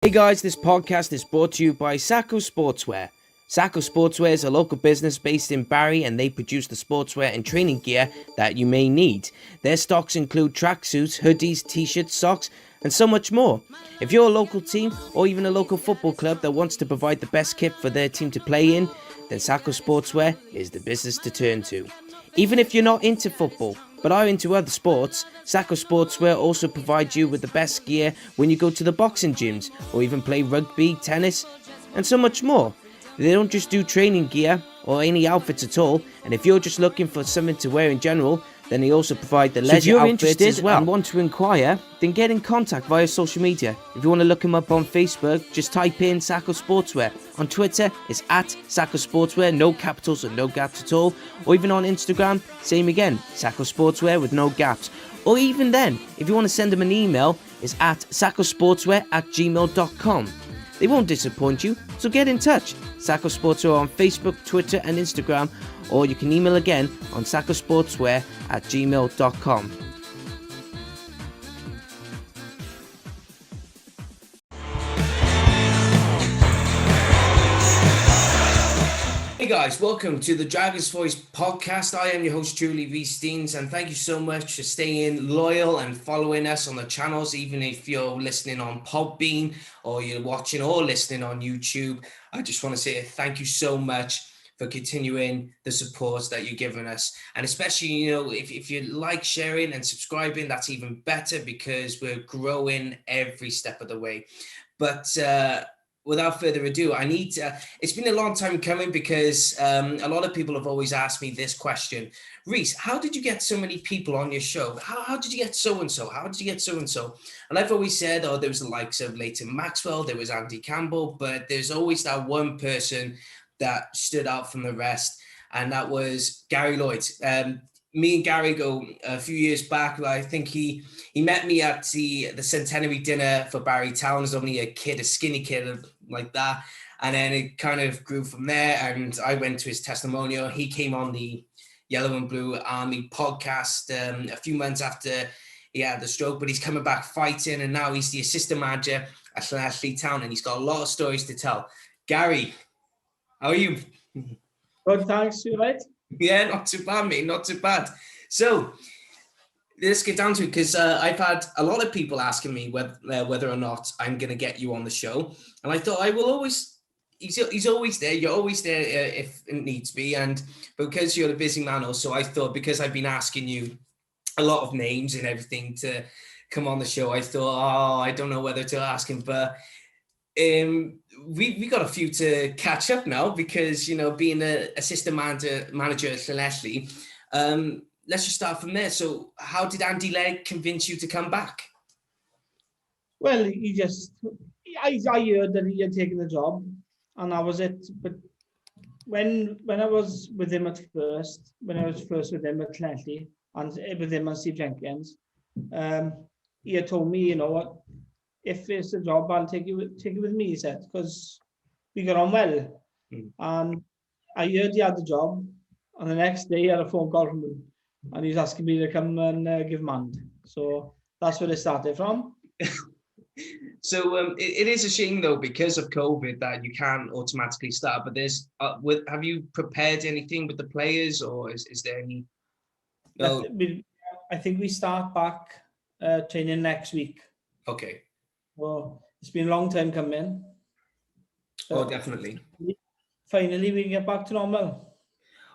Hey guys, this podcast is brought to you by Sacco Sportswear. Sacco Sportswear is a local business based in Barry and they produce the sportswear and training gear that you may need. Their stocks include tracksuits, hoodies, t-shirts, socks, and so much more. If you're a local team or even a local football club that wants to provide the best kit for their team to play in, then Sacco Sportswear is the business to turn to. Even if you're not into football, but are into other sports, Sacco Sportswear also provides you with the best gear when you go to the boxing gyms, or even play rugby, tennis, and so much more. They don't just do training gear or any outfits at all, and if you're just looking for something to wear in general, then they also provide the leisure outfits as well. And want to inquire, then get in contact via social media. If you want to look them up on Facebook, just type in Sacco Sportswear. On Twitter, it's at Sacco Sportswear, no capitals and no gaps at all. Or even on Instagram, same again, Sacco Sportswear with no gaps. Or even then, if you want to send them an email, it's at saccosportswear@gmail.com. They won't disappoint you, so get in touch. Sacco Sportswear on Facebook, Twitter and Instagram, or you can email again on saccosportswear@gmail.com. Hey guys, welcome to the Dragon's Voice podcast. I am your host, truly, Rhys, and thank you so much for staying loyal and following us on the channels, even if you're listening on Podbean or you're watching or listening on YouTube. I just want to say thank you so much for continuing the support that you're giving us. And especially, if you like sharing and subscribing, that's even better because we're growing every step of the way. But without further ado, it's been a long time coming because a lot of people have always asked me this question. Rhys, how did you get so many people on your show? How did you get so-and-so? How did you get so-and-so? And I've always said, there was the likes of Leighton Maxwell, there was Andy Campbell, but there's always that one person that stood out from the rest, and that was Gary Lloyd. Me and Gary go a few years back. I think he met me at the centenary dinner for Barry Town. I was only a skinny kid like that. And then it kind of grew from there. And I went to his testimonial. He came on the Yellow and Blue Army podcast a few months after he had the stroke, but he's coming back fighting. And now he's the assistant manager at Llanelli Town. And he's got a lot of stories to tell. Gary, how are you? Good, thanks. You right? Yeah, not too bad, mate. Not too bad. So let's get down to it because I've had a lot of people asking me whether or not I'm going to get you on the show. And I thought I will always, he's always there. You're always there if it needs be. And because you're a busy man also, I thought because I've been asking you a lot of names and everything to come on the show, I thought, I don't know whether to ask him, but we got a few to catch up now because, being an assistant manager at Llanelli, let's just start from there. So how did Andy Legg convince you to come back? Well, I heard that he had taken the job and that was it. But when I was with him when I was first with him at Llanelli and with him and Steve Jenkins, he had told me, you know what, if it's a job, I'll take it with me, he said, because we got on well. And I heard he had the job, and the next day he had a phone call from him, and he's asking me to come and give him a hand. So that's where it started from. So it is a shame though, because of COVID, that you can't automatically start. But there's, have you prepared anything with the players, or is there any? No. I think we start back training next week. Okay. Well, it's been a long time coming. Definitely. Finally, we can get back to normal.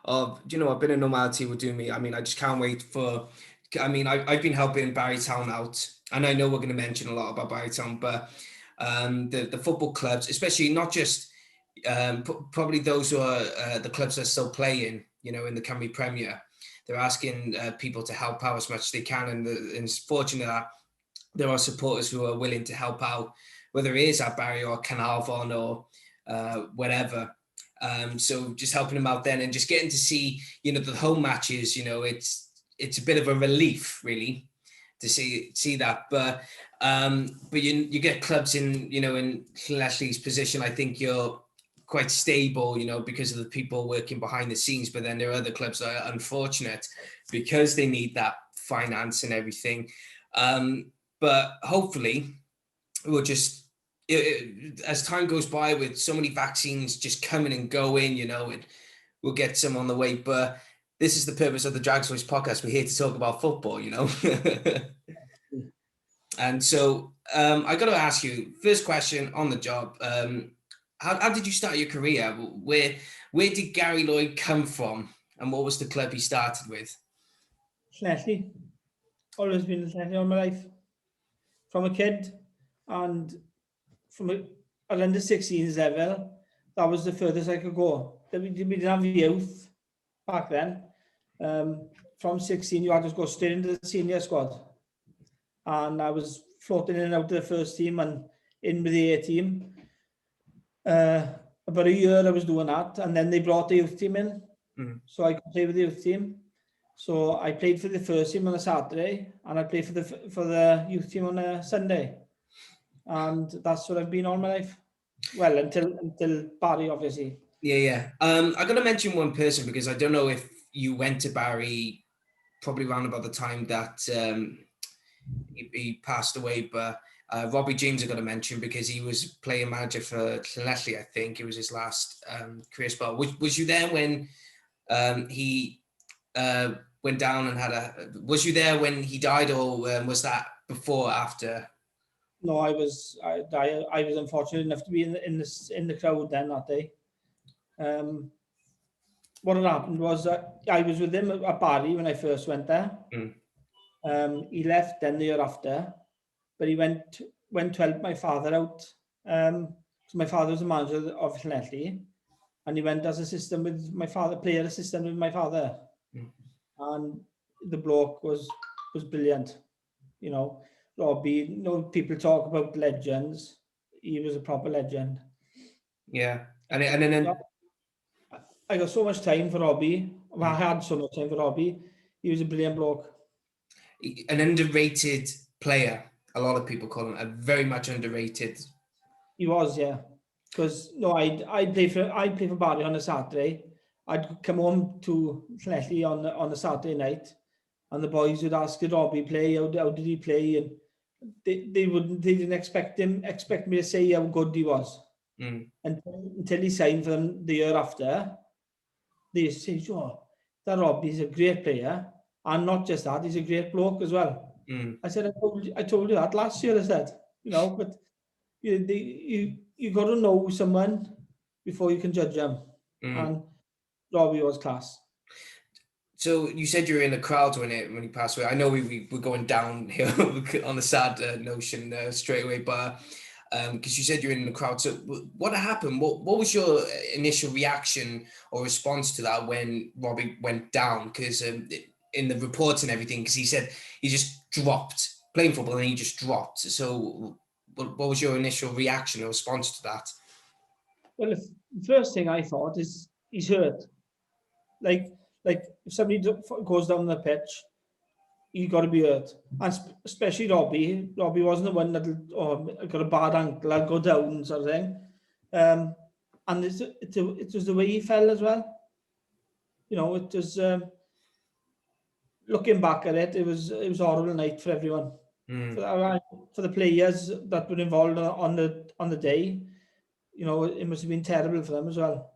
A bit of normality would do me. I mean, I just can't wait for. I've been helping Barry Town out, and I know we're going to mention a lot about Barry Town, but the football clubs, especially not just probably those who are the clubs that are still playing, in the Cymru Premier, they're asking people to help out as much as they can, and it's fortunate that there are supporters who are willing to help out, whether it is at Barry or Carnarvon or whatever. So just helping them out then and just getting to see, the home matches, it's a bit of a relief really to see that. But you get clubs in Llanelli's position. I think you're quite stable, because of the people working behind the scenes. But then there are other clubs that are unfortunate because they need that finance and everything. But hopefully we'll just as time goes by with so many vaccines just coming and going, and we'll get some on the way. But this is the purpose of the Drags Voice podcast. We're here to talk about football, And so I got to ask you, first question on the job. How did you start your career? Where did Gary Lloyd come from? And what was the club he started with? Llanelli. Always been Llanelli all my life. From a kid, and from a under 16s level, that was the furthest I could go. We didn't have youth back then. From 16, you had to go straight into the senior squad. And I was floating in and out of the first team and in with the A team. About a year I was doing that, and then they brought the youth team in, so I could play with the youth team. So I played for the first team on a Saturday, and I played for the youth team on a Sunday, and that's what I've been all my life. Well, until Barry, obviously. Yeah. I got to mention one person because I don't know if you went to Barry probably around about the time that he passed away, but Robbie James I got to mention because he was playing manager for Llanelli. I think it was his last career spell. Was you there when he went down and was you there when he died, or was that before or after? No, I was unfortunate enough to be in the crowd then that day. What had happened was I was with him at Barry when I first went there. He left then the year after, but he went to help my father out. So my father was a manager of Llanelli, and he went as assistant with my father, player assistant with my father. And the bloke was brilliant. Robbie, people talk about legends. He was a proper legend. Yeah. And then I got so much time for Robbie. Well, I had so much time for Robbie. He was a brilliant bloke. An underrated player. A lot of people call him a very much underrated. He was, yeah. Because I'd play for Barry on a Saturday. I'd come home to Llanelli on a Saturday night, and the boys would ask, "Did Robbie play? How did he play?" And they didn't expect me to say how good he was. Until he signed for them the year after. They say, "Oh, that Robbie's a great player, and not just that, he's a great bloke as well." I said, I told you that last year. I said, but you got to know someone before you can judge them, and Robbie was class. So you said you were in the crowd when he passed away. I know we were going downhill on the sad notion straight away, but because you said you're in the crowd. So what happened? What was your initial reaction or response to that when Robbie went down? Because in the reports and everything, because he said he just dropped playing football and he just dropped. So what was your initial reaction or response to that? Well, the first thing I thought is he's hurt. Like if somebody goes down the pitch, you got to be hurt, and especially Robbie. Robbie wasn't the one that got a bad ankle, I'll go down sort of thing. And it was the way he fell as well. It was looking back at it, it was a horrible night for everyone. For the players that were involved on the day, it must have been terrible for them as well.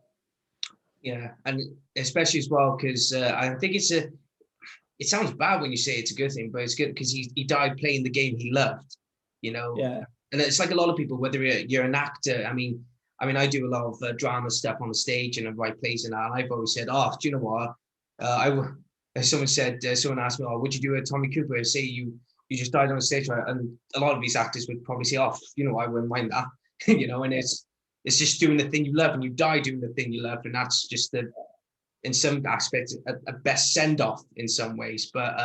Yeah, and especially as well because I think it sounds bad when you say it's a good thing, but it's good because he died playing the game he loved, Yeah. And it's like a lot of people, whether you're an actor. I mean, I do a lot of drama stuff on the stage and I write plays and that. And I've always said, "Oh, do you know what?" Someone asked me, "Oh, would you do a Tommy Cooper? Say you just died on the stage," right? And a lot of these actors would probably say, "Oh, I wouldn't mind that," And it's just doing the thing you love, and you die doing the thing you love, and that's just in some aspects a best send off in some ways. But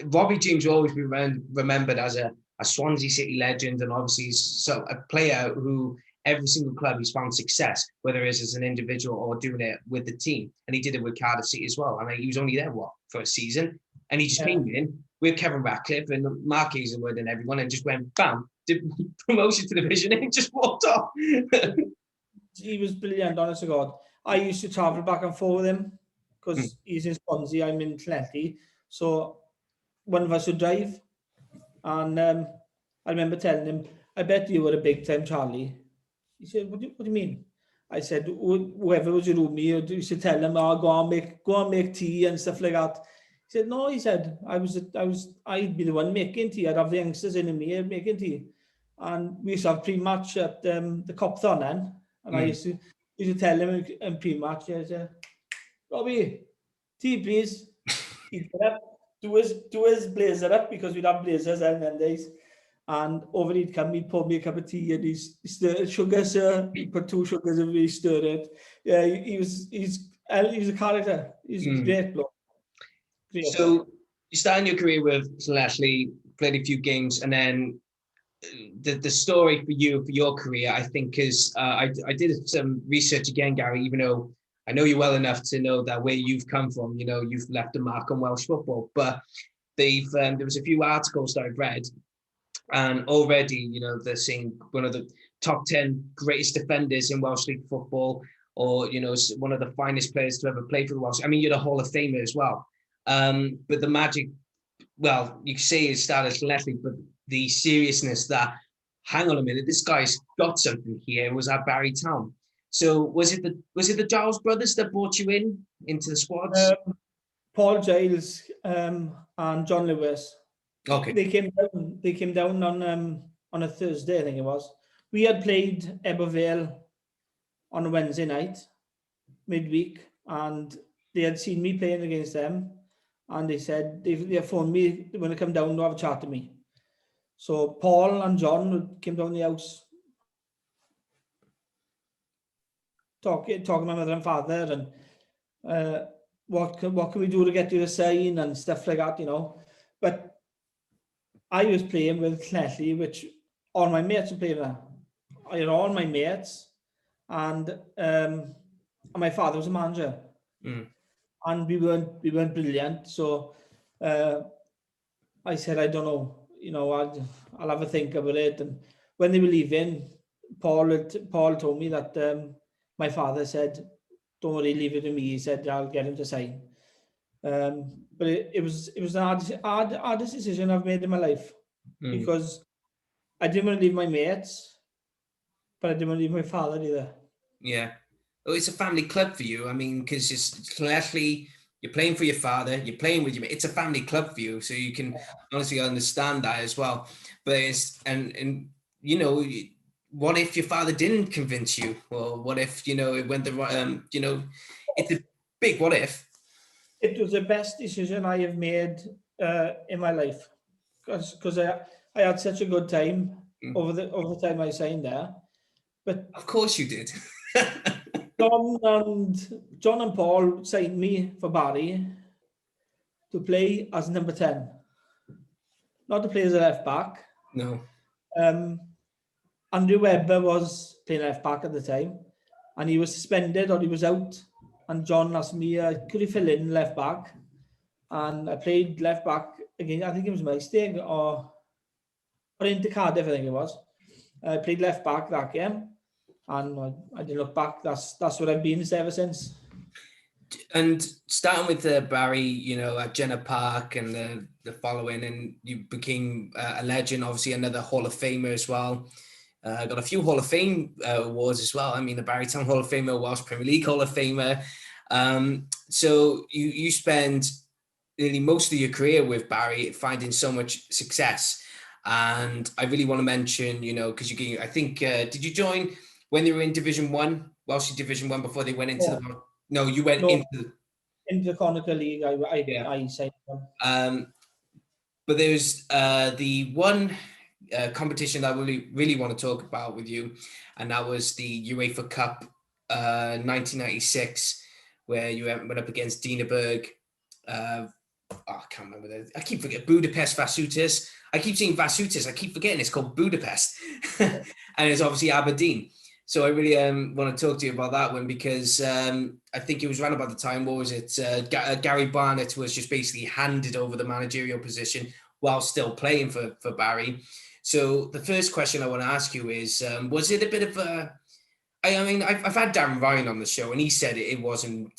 Robbie James will always be remembered as a Swansea City legend, and obviously he's a player who every single club he's found success, whether it's as an individual or doing it with the team. And he did it with Cardiff City as well. I mean, he was only there for a season, and he just came in with Kevin Ratcliffe and Mark Hazelwood and everyone, and just went bam, did promotion to division, and just walked off. He was brilliant, honest to God. I used to travel back and forth with him because he's in Swansea, I'm in Llanelli. So one of us would drive. And I remember telling him, I bet you were a big time Charlie. He said, what do you mean? I said, whoever was your roomie, you should tell them, oh, go and make tea and stuff like that. He said, no, he said, I'd be the one making tea. I'd have the youngsters in me making tea. And we used to have pre-match at the Copthon then. And I used to tell him in pre-match, I said, Robbie, tea please. He'd get up, do his blazer up, because we'd have blazers in them days. And over he'd come, he'd pour me a cup of tea, and he's stirred sugar, sir. He put 2 sugars and he stirred it. Yeah, he's a character. He's a great bloke. Great. So you started your career with Llanelli, played a few games, and then the story for your career, I think, is I did some research again, Gary, even though I know you well enough to know that where you've come from, you've left a mark on Welsh football, but there was a few articles that I've read, and already, they're saying one of the top 10 greatest defenders in Welsh League football, or, one of the finest players to ever play for the Welsh. I mean, you're the Hall of Famer as well. But the magic, well, you could say it started as Llanelli, but the seriousness that, hang on a minute, this guy's got something here, was at Barry Town. So was it the Giles brothers that brought you into the squads? Paul Giles and John Lewis. Okay. They came down on a Thursday, I think it was. We had played Ebervale on a Wednesday night, midweek, and they had seen me playing against them, and they said they phoned me, they want to come down to have a chat to me. So Paul and John came down the house, talking to my mother and father, and what can we do to get you to sign and stuff like that, But I was playing with Llanelli, which all my mates were playing there. I had all my mates, and my father was a manager, and we weren't brilliant. So I said, I don't know, I'll have a think about it. And when they were leaving, Paul told me that my father said, "Don't worry, leave it to me." He said, "I'll get him to sign." But it was the hardest decision I've made in my life, because I didn't want to leave my mates, but I didn't want to leave my father either. Yeah. Oh, it's a family club for you. I mean, because it's Llanelli, you're playing for your father, you're playing with your mate. It's a family club for you, so you can honestly understand that as well. But it's and what if your father didn't convince you, or what if it went the right? It's a big what if. It was the best decision I have made in my life, because I had such a good time over the time I signed there. But of course you did. John and Paul signed me for Barry to play as number 10, not to play as a left back. No. Andrew Webber was playing left back at the time, and he was suspended or he was out. And John asked me, could he fill in left back? And I played left back again. I think it was my mistake, or into Cardiff, I think it was. I played left back that game, and I didn't look back. That's what I've been ever since. And starting with Barry, at Jenner Park and the following, and you became a legend, obviously another Hall of Famer as well. Got a few Hall of Fame awards as well. I mean, the Barrytown Hall of Famer, Welsh Premier League Hall of Famer. So you spend nearly most of your career with Barry, finding so much success. And I really want to mention, because I think, did you join when they were in Division 1, Welsh Division 1, before they went into the... No, you went into the Chronicle League. I signed them. But there's the one competition that I really want to talk about with you, and that was the UEFA Cup 1996, where you went up against Dienaburg. I can't remember that. I keep forgetting Budapest Vasutis. I keep saying Vasutis. I keep forgetting it's called Budapest, and it's obviously Aberdeen. So I really want to talk to you about that one, because I think it was around about the time, what was it? Gary Barnett was just basically handed over the managerial position while still playing for Barry. So the first question I want to ask you is, was it a bit of a... I mean, I've had Darren Ryan on the show, and he said it wasn't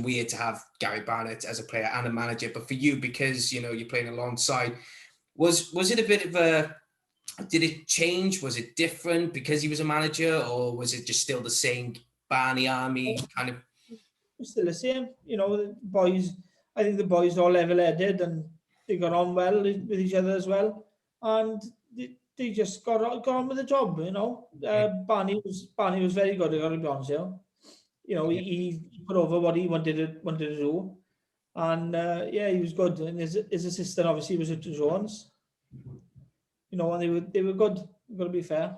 weird to have Gary Barnett as a player and a manager, but for you, because you're playing alongside, was it a bit of a Did it change? Was it different because he was a manager, or was it just still the same Barney Army kind of? It's still the same. The boys, I think the boys are all level-headed and they got on well with each other as well. And they just got on with the job, Barney was very good, I got to be honest, he put over what he wanted to do. And he was good. And his assistant obviously was Richard Jones. And they were good. You've got to be fair.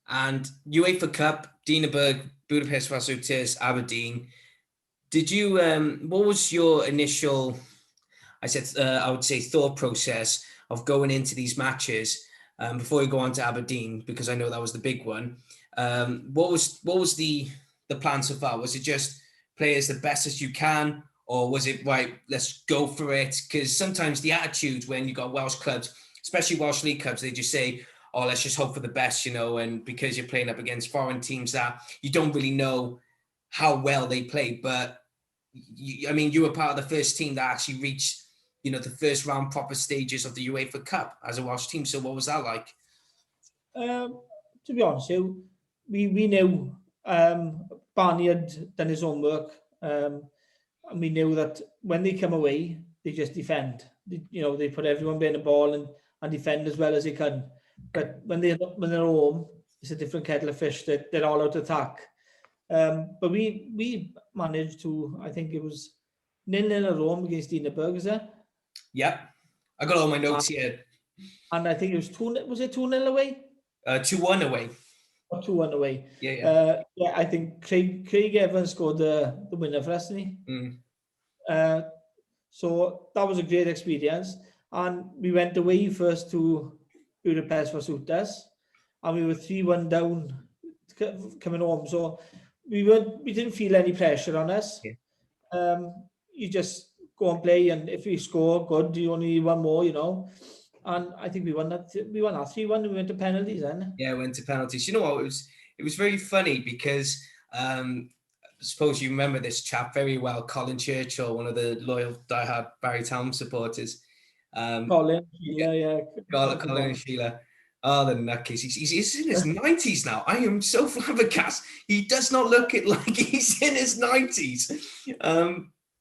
And UEFA Cup, Dienaburg, Budapest Vasutis, Aberdeen. Did you? What was your initial? I would say thought process of going into these matches before you go on to Aberdeen, because I know that was the big one. What was the plan so far? Was it just play as the best as you can, or was it right? Let's go for it. Because sometimes the attitude when you got Welsh clubs, especially Welsh League clubs, they just say, "Oh, let's just hope for the best," and because you're playing up against foreign teams that you don't really know how well they play. But you were part of the first team that actually reached, the first round proper stages of the UEFA Cup as a Welsh team. So what was that like? To be honest, we knew Barney had done his homework, and we knew that when they come away, they just defend. They put everyone behind the ball and defend as well as they can. But when they're home, it's a different kettle of fish. They're all out attack. But we managed to, I think it was 0-0 at home against Dienaburg, is it? Yeah, I got all my notes here. And I think it was 2-0. Was it 2-0 away? 2-1 away. Or 2-1 away. Yeah. I think Craig Evans scored the winner for us, didn't he? So that was a great experience. And we went away first to Budapest Vasutas, and we were 3-1 down coming home. So we didn't feel any pressure on us. Yeah. You just go and play, and if we score, good. You only need one more, And I think we won that 3-1. We went to penalties then. Yeah, went to penalties. You know what? It was very funny because I suppose you remember this chap very well, Colin Churchill, one of the loyal diehard Barry Town supporters. Colin, yeah. Colin and Sheila. Oh, the nutcase. He's in his 90s now. I am so flabbergasted. He does not look it like he's in his 90s.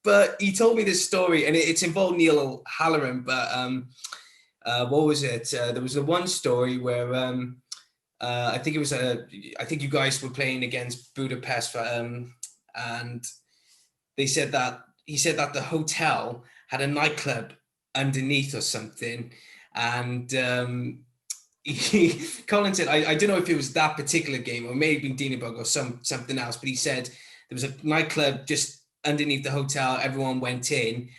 But he told me this story, and it's involved Neil Halloran. But what was it? There was the one story where I think you guys were playing against Budapest, and he said that the hotel had a nightclub underneath or something, and Colin said, I don't know if it was that particular game or maybe Dienaburg or something else, but he said there was a nightclub just underneath the hotel. Everyone went in,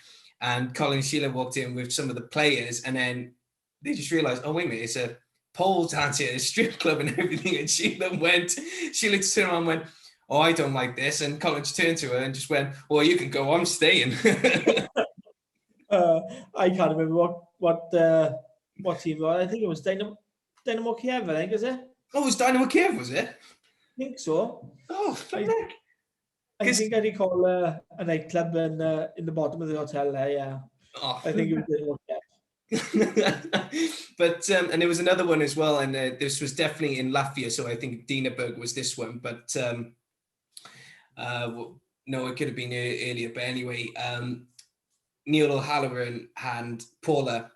and Colin and Sheila walked in with some of the players, and then they just realized, oh wait a minute, it's a pole dance here, a strip club and everything. And Sheila turned around and went, oh, I don't like this. And Colin just turned to her and just went, well, you can go, I'm staying. I can't remember what team it was. I think it was Dynamo Kiev, I think, is it? Oh, it was Dynamo Kiev, was it? I think so. Oh, I think I recall a nightclub in the bottom of the hotel there, yeah. Oh. I think it was Dynamo Kiev. But and there was another one as well, and this was definitely in Latvia, so I think Dienaburg was this one, but no, it could have been earlier. But anyway, Neil O'Halloran and Paula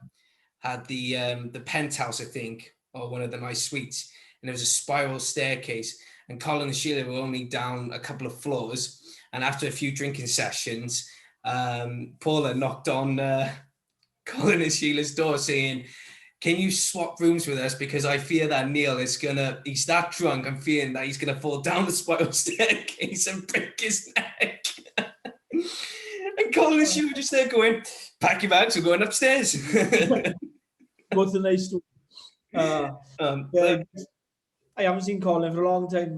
had the penthouse, I think, or one of the nice suites, and there was a spiral staircase, and Colin and Sheila were only down a couple of floors, and after a few drinking sessions, Paula knocked on Colin and Sheila's door saying, can you swap rooms with us, because I fear that Neil he's that drunk, I'm fearing that he's gonna fall down the spiral staircase and break his neck. And Colin and Sheila were just there going, pack your bags, we're going upstairs. What's a nice story. I haven't seen Colin for a long time.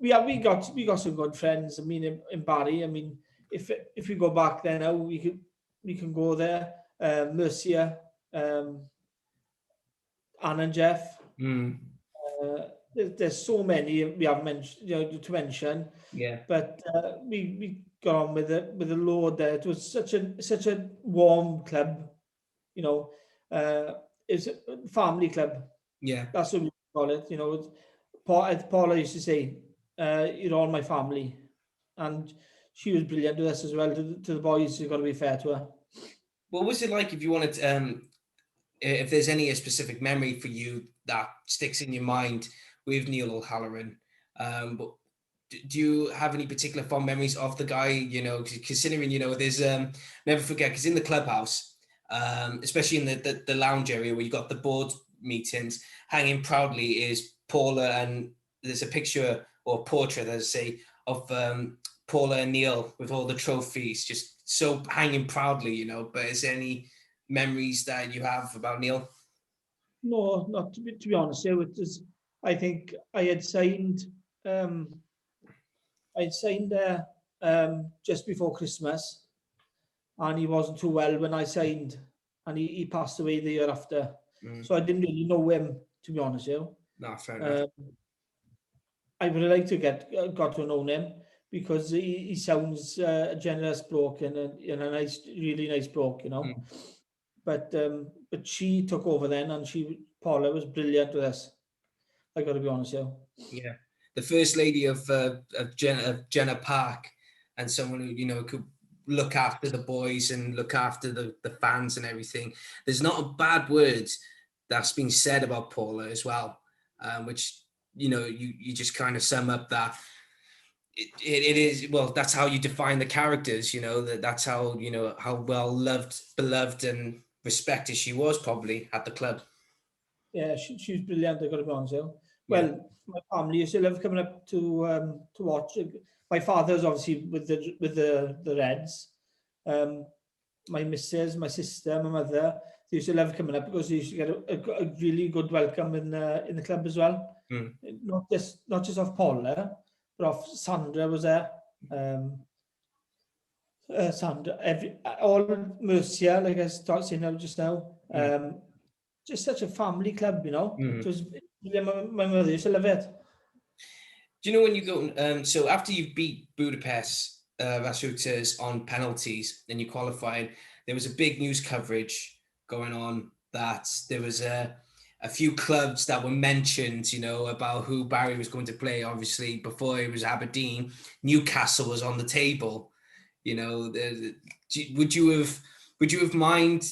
We got some good friends. I mean, in Barry. I mean, if we go back there now, we can go there. Mercia, Anne and Jeff. There's so many we haven't mentioned, to mention. Yeah. But we got on with the Lord there. It was such a warm club, it's a family club. Yeah. That's what we call it. You know, Paula used to say, "You're all my family," and she was brilliant with us as well. To the boys, you've got to be fair to her. What was it like, if you wanted, if there's any specific memory for you that sticks in your mind with Neil O'Halloran? But do you have any particular fond memories of the guy? You know, considering, you know, there's never forget, because in the clubhouse, especially in the lounge area where you got the board meetings, hanging proudly is Paula, and there's a picture or portrait, as I say, of Paula and Neil with all the trophies, just so hanging proudly, you know. But is there any memories that you have about Neil? No, not to be honest. It was, I think um, I had signed there just before Christmas, and he wasn't too well when I signed, and he passed away the year after. Mm. So I didn't really know him, to be honest. No, fair enough. I would like to got to know him, because he sounds a generous bloke and a nice, really nice bloke, you know. Mm. But she took over then, and Paula was brilliant with us. I got to be honest, Yeah, the first lady of Jenna Park, and someone who, you know, could look after the boys and look after the fans and everything. There's not a bad word that's been said about Paula as well, which, you know, you just kind of sum up that it is, well, that's how you define the characters, you know, that's how, you know, how well loved, beloved and respected she was probably at the club. Yeah, she was brilliant. I got to be honest, Yeah. Well, my family used to love coming up to watch. My father's obviously with the Reds. My missus, my sister, my mother, they used to love coming up because they used to get a really good welcome in the club as well. Mm. Not just off Paula, but off Sandra was there. Sandra, all Mercia, like I started saying now just now. Just such a family club, you know. It was, my mother used to love it. Do you know when you go, so after you beat Budapest Rasuters on penalties, then you qualified, there was a big news coverage going on that there was a few clubs that were mentioned, you know, about who Barry was going to play. Obviously, before it was Aberdeen, Newcastle was on the table. You know, would you have mind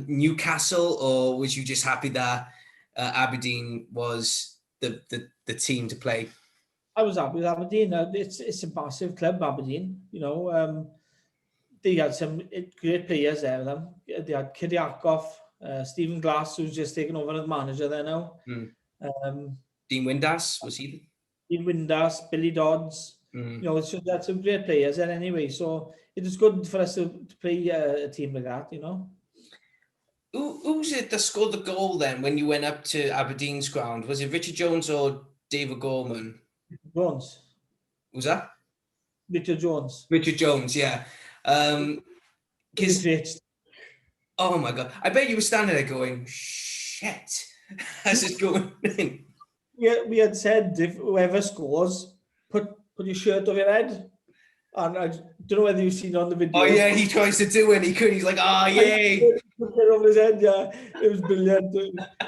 Newcastle, or was you just happy that Aberdeen was the team to play? I was happy with Aberdeen. It's a massive club, Aberdeen. You know, they had some great players there. They had Kyriakov, Stephen Glass, who's just taken over as manager there now. Dean Windass, was he? Dean Windass, Billy Dodds. You know, so that's some great players there anyway. So it was good for us to play a team like that, you know. Who's it that scored the goal then when you went up to Aberdeen's ground? Was it Richard Jones or David Gorman? Jones. Was that? Richard Jones. Richard Jones, yeah. Because, oh my God, I bet you were standing there going, shit, how's this going? We had said, if whoever scores, put your shirt over your head. And I don't know whether you've seen on the video. Oh yeah, he tries to do it. He's like, oh yay! Put it over his head. Yeah, it was brilliant.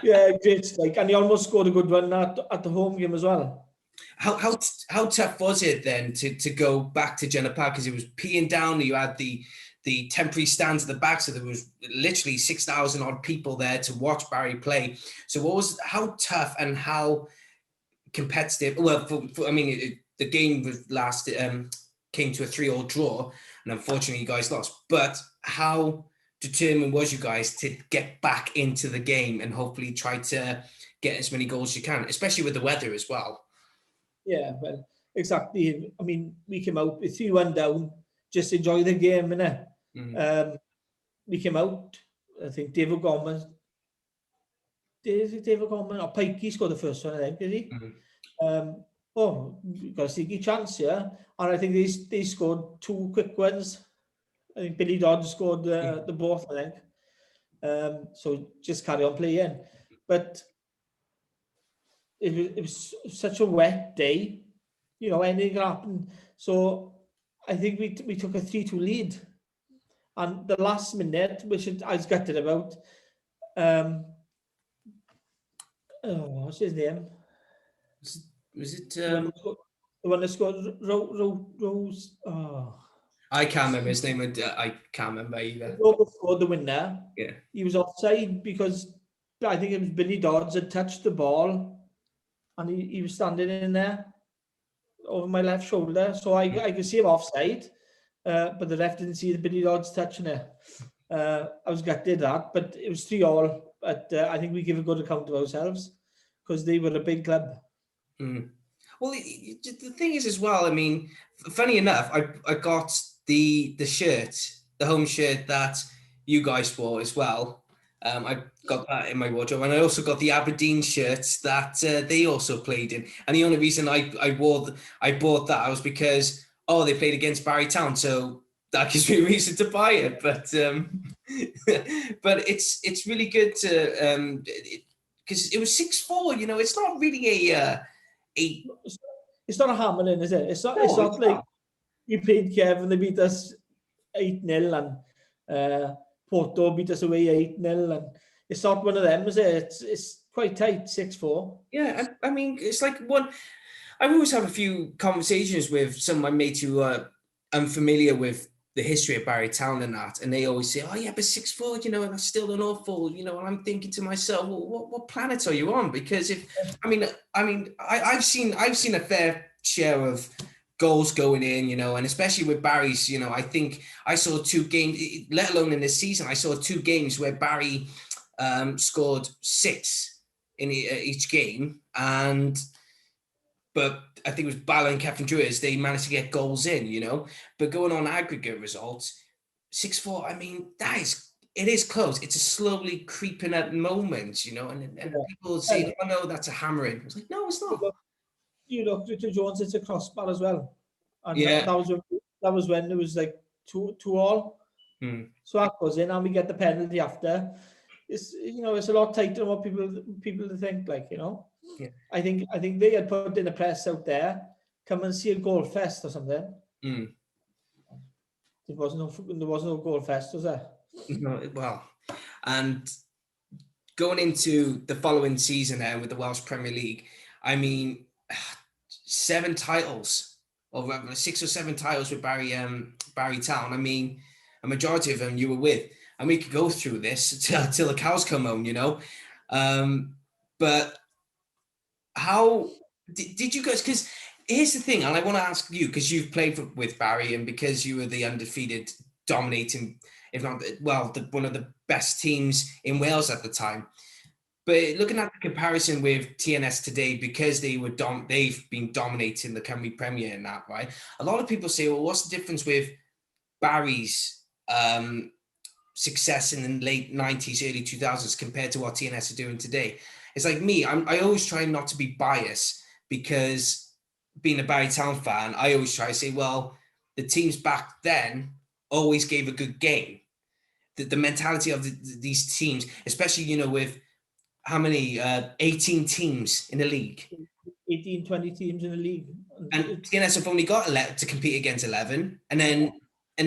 Yeah, great. And he almost scored a good one at the home game as well. How tough was it then to go back to Jenna Park, because it was peeing down? You had the temporary stands at the back, so there was literally 6,000 odd people there to watch Barry play. So how tough and how competitive? Well, I mean, the game was came to a 3-3 draw, and unfortunately you guys lost. But how determined was you guys to get back into the game and hopefully try to get as many goals as you can, especially with the weather as well? Yeah, well, exactly. I mean, we came out with 3-1 down, just enjoy the game, innit? We came out, I think David Gorman, or Pikey scored the first one, I think, did he? We've got a sneaky chance here. And I think they scored 2 quick ones. I think Billy Dodd scored the both, I think. So just carry on playing. But it was such a wet day, you know, anything can happen. So I think we took a 3-2 lead. And the last minute, which I was gutted about, what's his name? Was it? The one that scored Rose. Oh, I can't remember his name. I can't remember either. Rose scored the winner. Yeah. He was offside because I think it was Billy Dodds had touched the ball, and he was standing in there over my left shoulder, so I could see him offside, but the ref didn't see the Billy Dodds touching it. I was gutted that, but it was 3-3. But I think we give a good account of ourselves because they were a big club. Mm. Well, the thing is as well, I mean, funny enough, I got the shirt, the home shirt that you guys wore as well. I got that in my wardrobe, and I also got the Aberdeen shirts that they also played in. And the only reason I bought that was because they played against Barry Town, so that gives me a reason to buy it. But but it's really good to because it was 6-4. You know, it's not really a It's not a hammering, is it? It's not like we played Kiev and they beat us 8-0 and Porto beat us away 8-0, and it's not one of them, is it? It's quite tight, 6-4. Yeah, I mean, it's like I always have a few conversations with some of my mates who are unfamiliar with the history of Barry Town and that, and they always say, "Oh yeah, but 6-4, you know, and that's still an awful, you know." And I'm thinking to myself, well, what planet are you on? Because I've seen a fair share of goals going in, you know, and especially with Barry's, you know, I think I saw 2 games, let alone in this season, I saw 2 games where Barry scored 6 in each game, but I think it was Bala and Kevin Druids, they managed to get goals in, you know. But going on aggregate results, 6-4, I mean, it is close. It's a slowly creeping up moment, you know, and people say, "Oh no, that's a hammering." It's like, no, it's not. You look, Richard Jones, it's a crossbar as well. And Yeah. that was when it was like 2-2. So that goes in, and we get the penalty after. It's, you know, it's a lot tighter than what people think, like, you know. Yeah. I think they had put in a press out there, come and see a goal fest or something. There was no goal fest, was there? No, well, and going into the following season there with the Welsh Premier League, I mean, 7 titles, or rather 6 or 7 titles with Barry Town. I mean, a majority of them you were with, and we could go through this till the cows come home, you know. But how did you guys? Because here's the thing, and I want to ask you, because you've played with Barry, and because you were the undefeated, dominating, if not, well, one of the best teams in Wales at the time. But looking at the comparison with TNS today, because they've been dominating the Cymru Premier in that, right? A lot of people say, well, what's the difference with Barry's success in the late 90s, early 2000s compared to what TNS are doing today? It's like me, I always try not to be biased, because being a Barry Town fan, I always try to say, well, the teams back then always gave a good game. The mentality of these teams, especially, you know, with how many, 18 teams in the league? 18, 20 teams in the league. And TNS have only got 11 to compete against 11. And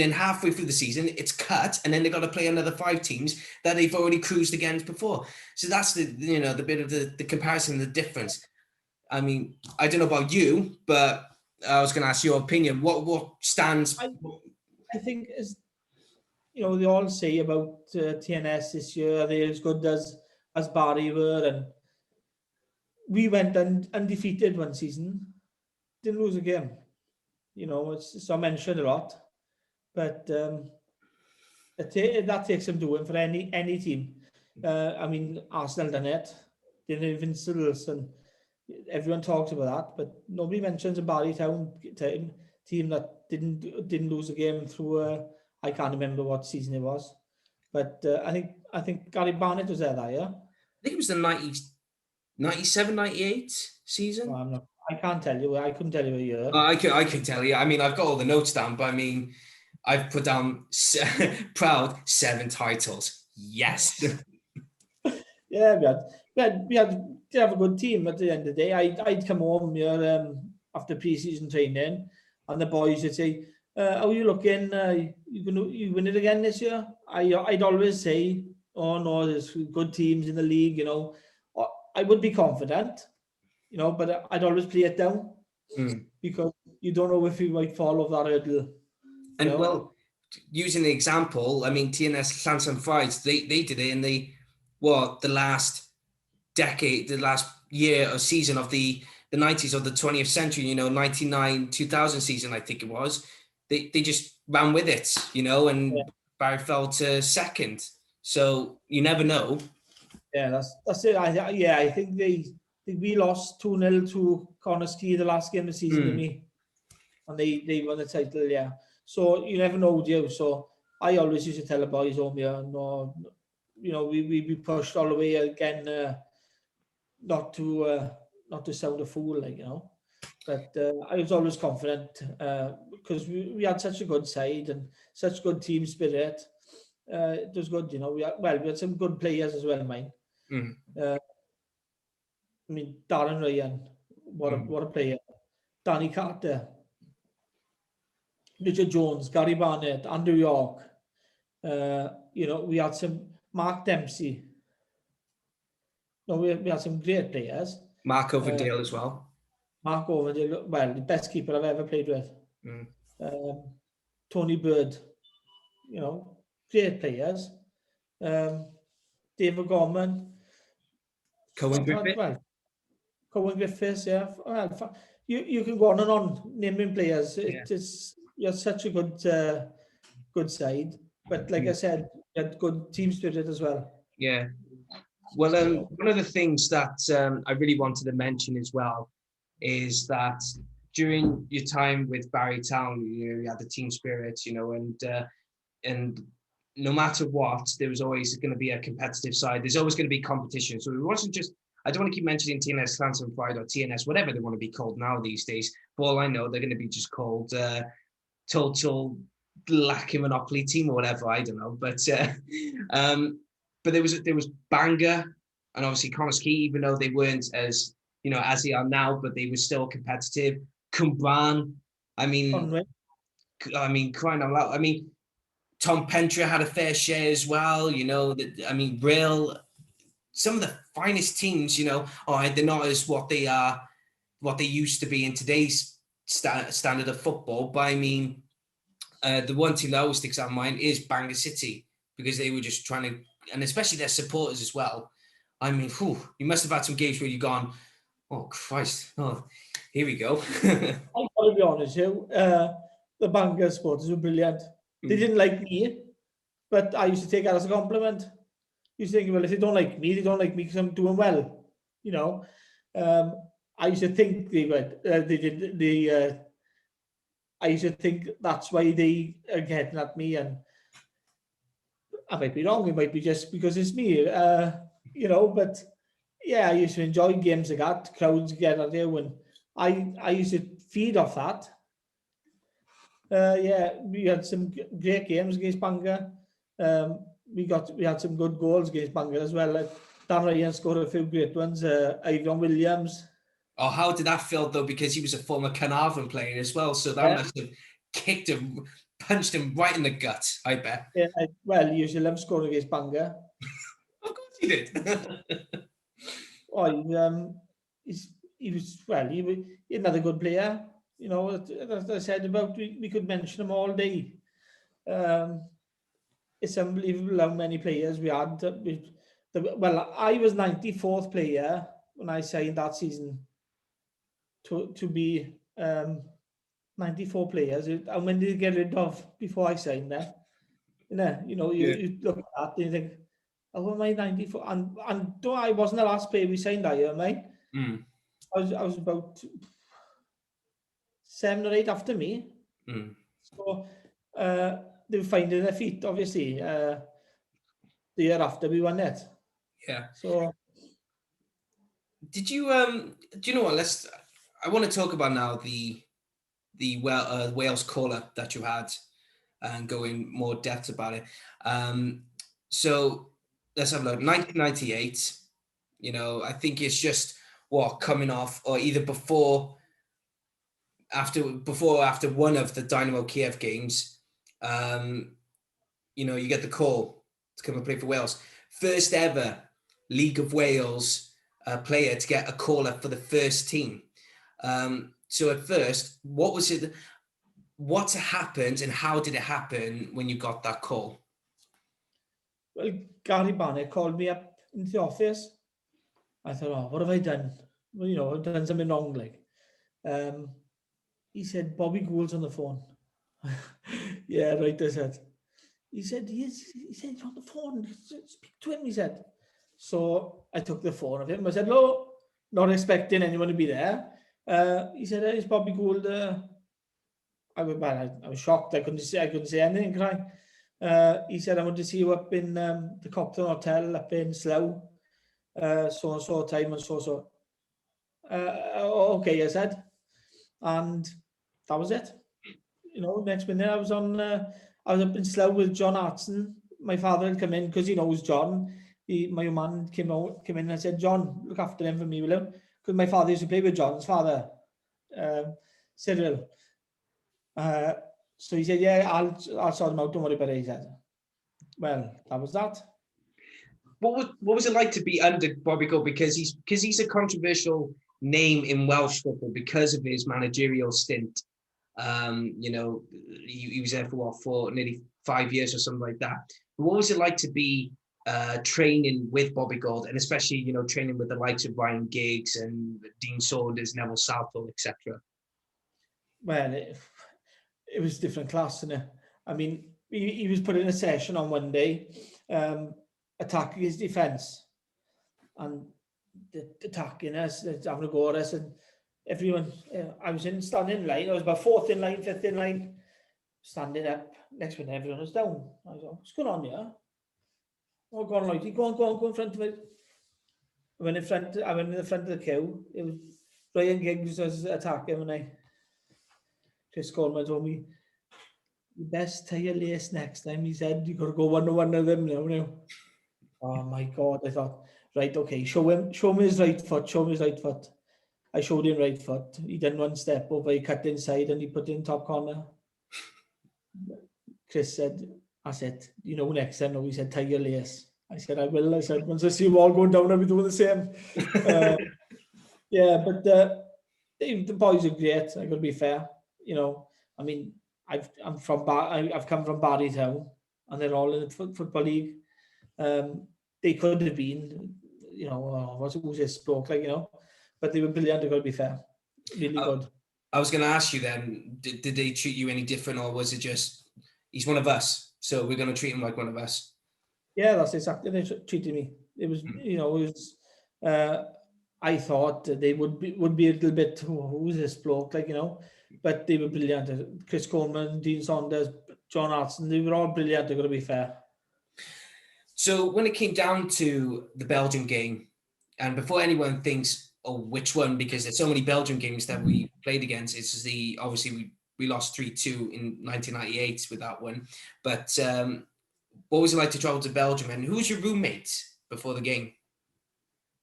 then halfway through the season, it's cut. And then they've got to play another 5 teams that they've already cruised against before. So that's the bit of the comparison, the difference. I mean, I don't know about you, but I was going to ask your opinion. What stands? I think, as you know, they all say about TNS this year, they're as good as Barry were, and we went undefeated one season, didn't lose a game. You know, it's mentioned a lot, but that takes some doing for any team. I mean, Arsenal done it, they're invincibles, and everyone talks about that, but nobody mentions a Barry Town team that didn't lose a game through. I can't remember what season it was, but I think Gary Barnett was there that year. I think it was the 97, 98 season. Well, I can't tell you. I couldn't tell you a year. I can tell you. I mean, I've got all the notes down, but I mean, I've put down proud 7 titles. Yes. Yeah, we had to have a good team at the end of the day. I'd come home here after pre-season training, and the boys would say, "How are you looking? You win it again this year?" I'd always say, "Oh no, there's good teams in the league, you know." I would be confident, but I'd always play it down because you don't know if you might fall off that hurdle. And well, using the example, I mean, TNS Llanelli, they did it in the last decade, the last year or season of the 90s of the 20th century, 99, 2000 season, I think it was. They just ran with it, and Barry fell to second. So you never know. Yeah, that's it. I think we lost 2-0 to Connorski the last game of the season, didn't we? And they won the title, yeah. So you never know, do you? So I always used to tell the boys home here, no, we pushed all the way again, not to sound a fool, But I was always confident because we had such a good side and such good team spirit. It was good, we had some good players as well, mine. I mean, Darren Ryan, what a player. Danny Carter, Richard Jones, Gary Barnett, Andrew York. We had some Mark Dempsey. No, we had some great players. Mark Overdale as well. Mark Overdale, well, the best keeper I've ever played with. Tony Bird, great players. David Gorman. Cohen Griffith. Well, Cohen Griffiths, yeah. Well, you can go on and on naming players. You're such a good side. But like I said, you had good team spirit as well. Yeah. Well, one of the things that I really wanted to mention as well is that during your time with Barry Town, you had the team spirit, and no matter what, there was always going to be a competitive side. There's always going to be competition. So it wasn't just, I don't want to keep mentioning TNS Llanelli or TNS, whatever they want to be called now these days. For all I know, they're going to be just called Total Lack Monopoly Team or whatever. I don't know. But there was Bangor and obviously Connorski, even though they weren't as they are now, but they were still competitive. Cwmbran, I mean, crying out loud. I mean, Tom Pentra had a fair share as well. Brill, some of the finest teams. They're not as what they used to be in today's standard of football. But I mean, the one team that always sticks out in mind is Bangor City, because they were just trying to, and especially their supporters as well. I mean, you must have had some games where you've gone, oh Christ, here we go. I've got to be honest, the Bangor supporters were brilliant. They didn't like me, but I used to take that as a compliment. You think, well, if they don't like me because I'm doing well, I used to think they would. I used to think that's why they are getting at me, and I might be wrong. It might be just because it's me, But yeah, I used to enjoy games like that. Crowds get out there when I used to feed off that. We had some great games against Bangor. We had some good goals against Bangor as well. Dan Ryan scored a few great ones. Ivan Williams. Oh, how did that feel though? Because he was a former Carnarvon player as well, so that must have kicked him, punched him right in the gut, I bet. Yeah, well, he used to love scoring against Bangor. Of course he did. He was another good player. As I said about, we could mention him all day. It's unbelievable how many players we had. I was 94th player when I signed that season. To be 94 players, how many did you get rid of before I signed that? You look at that and you think, oh, am I 94? And though I wasn't the last player we signed that year, am I? I was about 7 or 8 after me. So they were finding their feet, obviously. The year after we won it. Yeah. So did you do you know what? I want to talk about now the Wales call-up that you had and go in more depth about it. So let's have a look. 1998, I think it's just coming off, or either before after one of the Dynamo Kiev games, you get the call to come and play for Wales. First ever League of Wales player to get a call up for the first team. So at first, what was it? What happened and how did it happen when you got that call? Well, Gary Barnett called me up into the office. I thought, oh, what have I done? Well, I've done something wrong, like. He said, Bobby Gould's on the phone. Yeah, right, I said. He said, he's on the phone. Speak to him, he said. So I took the phone of him. I said, no, not expecting anyone to be there. He said, it's Bobby Gould. I was shocked. I couldn't say anything, could I? He said, I want to see you up in the Copton Hotel up in Slough. So time and so. Okay, I said. And that was it. Next minute I was up in Slough with John Hartson. My father had come in because he knows John. My man came in and said, John, look after him for me, will you? Because my father used to play with John's father, Cyril. So he said, yeah, I'll sort him out, don't worry about it, he said. Well, that was that. What was it like to be under Bobby Gould? Because he's a controversial name in Welsh football because of his managerial stint. He was there for nearly 5 years or something like that. But what was it like to be training with Bobby Gould, and especially training with the likes of Ryan Giggs and Dean Saunders, Neville Southall, etc.? Well, it was different class, isn't it? I mean, he was put in a session on one day, attacking his defence and attacking us, having a go at us, and everyone. I was standing in line. I was about fourth in line, fifth in line, standing up. Next minute, everyone was down. I was like, what's going on here? Oh, go on, Lloyd. Go on in front of it. I went in the front of the queue. It was Ryan Giggs was attacking, and Chris Coleman told me, you best tie your lace next time. He said, you got to go one of them now. Oh my God, I thought, right, okay, show me his right foot. I showed him right foot. He done one step over, he cut inside and he put it in top corner. Chris said, that's it. Next time, he said, tie your lace. I said, I will. I said, once I see you all going down, I'll be doing the same. Yeah, but the boys are great. I got to be fair. I mean, I've come from Barrytown, and they're all in the football league. They could have been, who's this bloke, but they were brilliant. I got to be fair, really good. I was going to ask you then, did they treat you any different, or was it just he's one of us, so we're going to treat him like one of us? Yeah, that's exactly how they treated me. It was, I thought they would be a little bit, who's this bloke, but they were brilliant. Chris Coleman, Dean Saunders, John Hartson, they were all brilliant. They're going to be fair. So when it came down to the Belgium game, and before anyone thinks, oh, which one, because there's so many Belgium games that we played against, it's obviously we lost 3-2 in 1998 with that one. But what was it like to travel to Belgium, and who was your roommate before the game?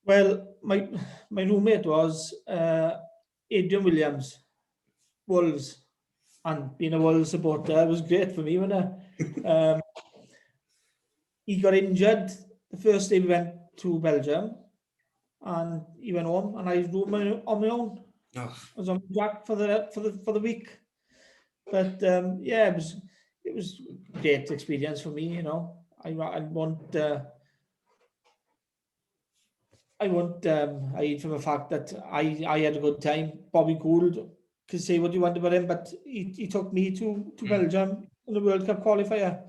Well, my roommate was Adrian Williams, Wolves, and being a Wolves supporter was great for me, wasn't it? He got injured the first day we went to Belgium, and he went home, and I was on my own. Oh. I was on Jack for the week, but yeah, it was a great experience for me. I want hide from the fact that I had a good time. Bobby Gould can say what you want about him, but he took me to Belgium in the World Cup qualifier.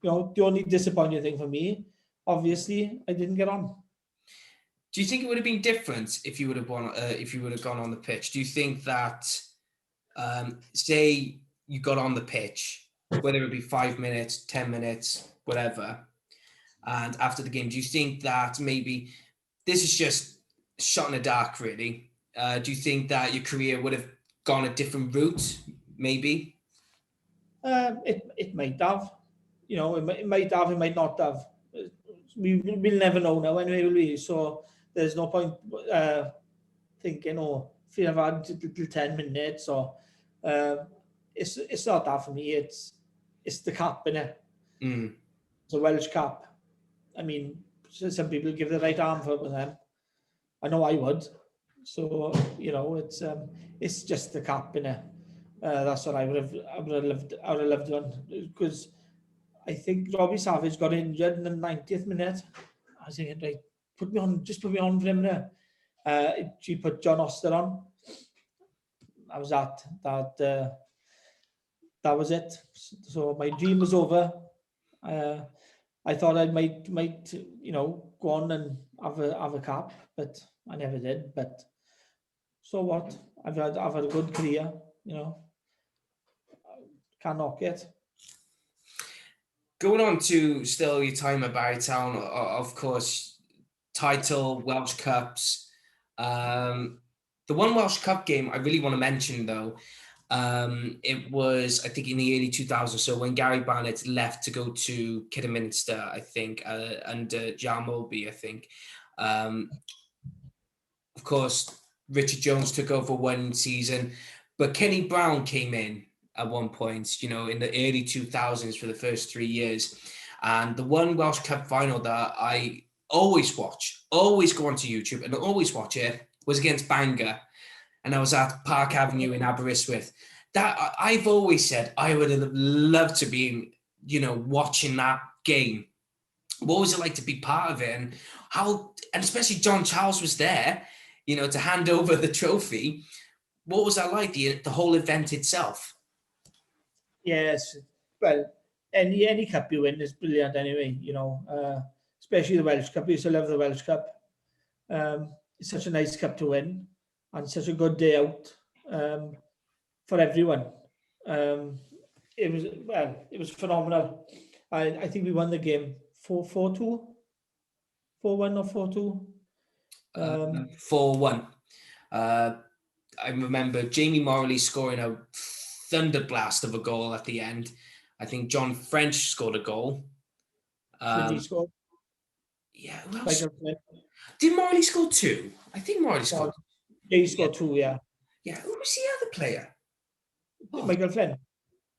The only disappointing thing for me, obviously, I didn't get on. Do you think it would have been different if you would have won? If you would have gone on the pitch? Do you think that, say you got on the pitch, whether it be 5 minutes, 10 minutes, whatever, and after the game, do you think that maybe this is just a shot in the dark, really? Do you think that your career would have gone a different route, maybe? It might have. It might have, it might not have. We'll never know now anyway, will we? So there's no point thinking, if you have had little 10 minutes or it's not that for me. It's the cap, innit? It's a Welsh cap. I mean, some people give the right arm for them. I know I would. So it's just the cap in it. That's what I would have loved one, because I think Robbie Savage got injured in the 90th minute. I was thinking, right, put me on for him there. She put John Oster on. That was that was it. So my dream was over. I thought I might go on and have a cap, but I never did. But so what? I've had a good career. Can't knock it. Going on to still your time at Barrytown, of course, title, Welsh Cups. The one Welsh Cup game I really want to mention, though, it was, I think, in the early 2000s, so when Gary Barnett left to go to Kidderminster, I think, under Jan Mulby, I think. Of course, Richard Jones took over one season, but Kenny Brown came in at one point, in the early 2000s for the first 3 years. And the one Welsh Cup final that I always watch, always go onto YouTube and always watch it, was against Bangor. And I was at Park Avenue in Aberystwyth. That I've always said I would have loved to be, watching that game. What was it like to be part of it, and especially John Charles was there, to hand over the trophy. What was that like, the whole event itself? Yes, well, any cup you win is brilliant anyway. Especially the Welsh Cup. I used to love the Welsh Cup. It's such a nice cup to win, and such a good day out for everyone. It was phenomenal. I think we won the game 4-2, 4-1 or 4-2. 4-1. I remember Jamie Morley scoring a thunderblast of a goal at the end. I think John French scored a goal. He scored. Yeah, who else? Did Morley score 2? I think Morley scored. Yeah, he scored 2, yeah. Yeah, who was the other player? Michael Flynn.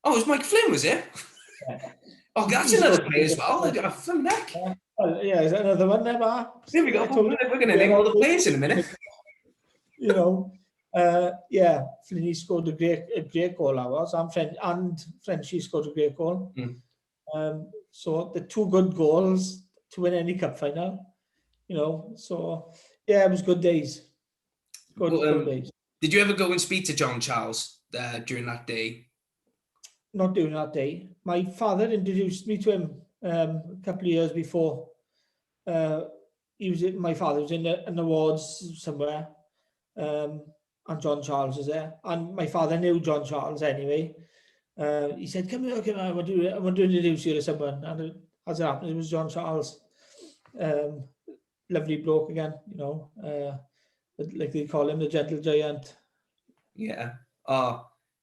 Oh, it was Mike Flynn, was it? Yeah. Oh, that's another player as well. Flynn neck. Yeah, is that another one there, Mark? There we go. We're going to name all the players in a minute. Yeah, Flinney scored a great goal, and Frenchie scored a great goal. So the 2 good goals to win any cup final, so yeah, it was good days. Good days. Did you ever go and speak to John Charles during that day? Not during that day. My father introduced me to him a couple of years before. My father was in an awards somewhere, and John Charles was there. And my father knew John Charles anyway. He said, "Come here, I want to introduce you to someone." And as it happened, it was John Charles. Lovely bloke again, like they call him, the gentle giant. Yeah.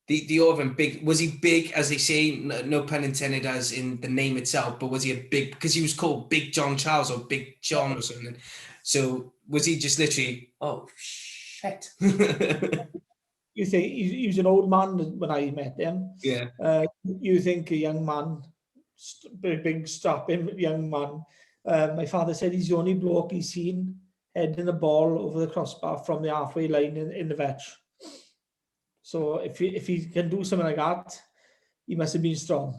The Orvan, big, was he big, as they say, no pun intended, as in the name itself, but was he a big, because he was called Big John Charles or Big John or something. So was he just literally, oh shit? You think he was an old man when I met him? Yeah. You think a young man, big strapping young man. My father said he's the only bloke he's seen heading the ball over the crossbar from the halfway line in the vetch. So if he can do something like that, he must have been strong.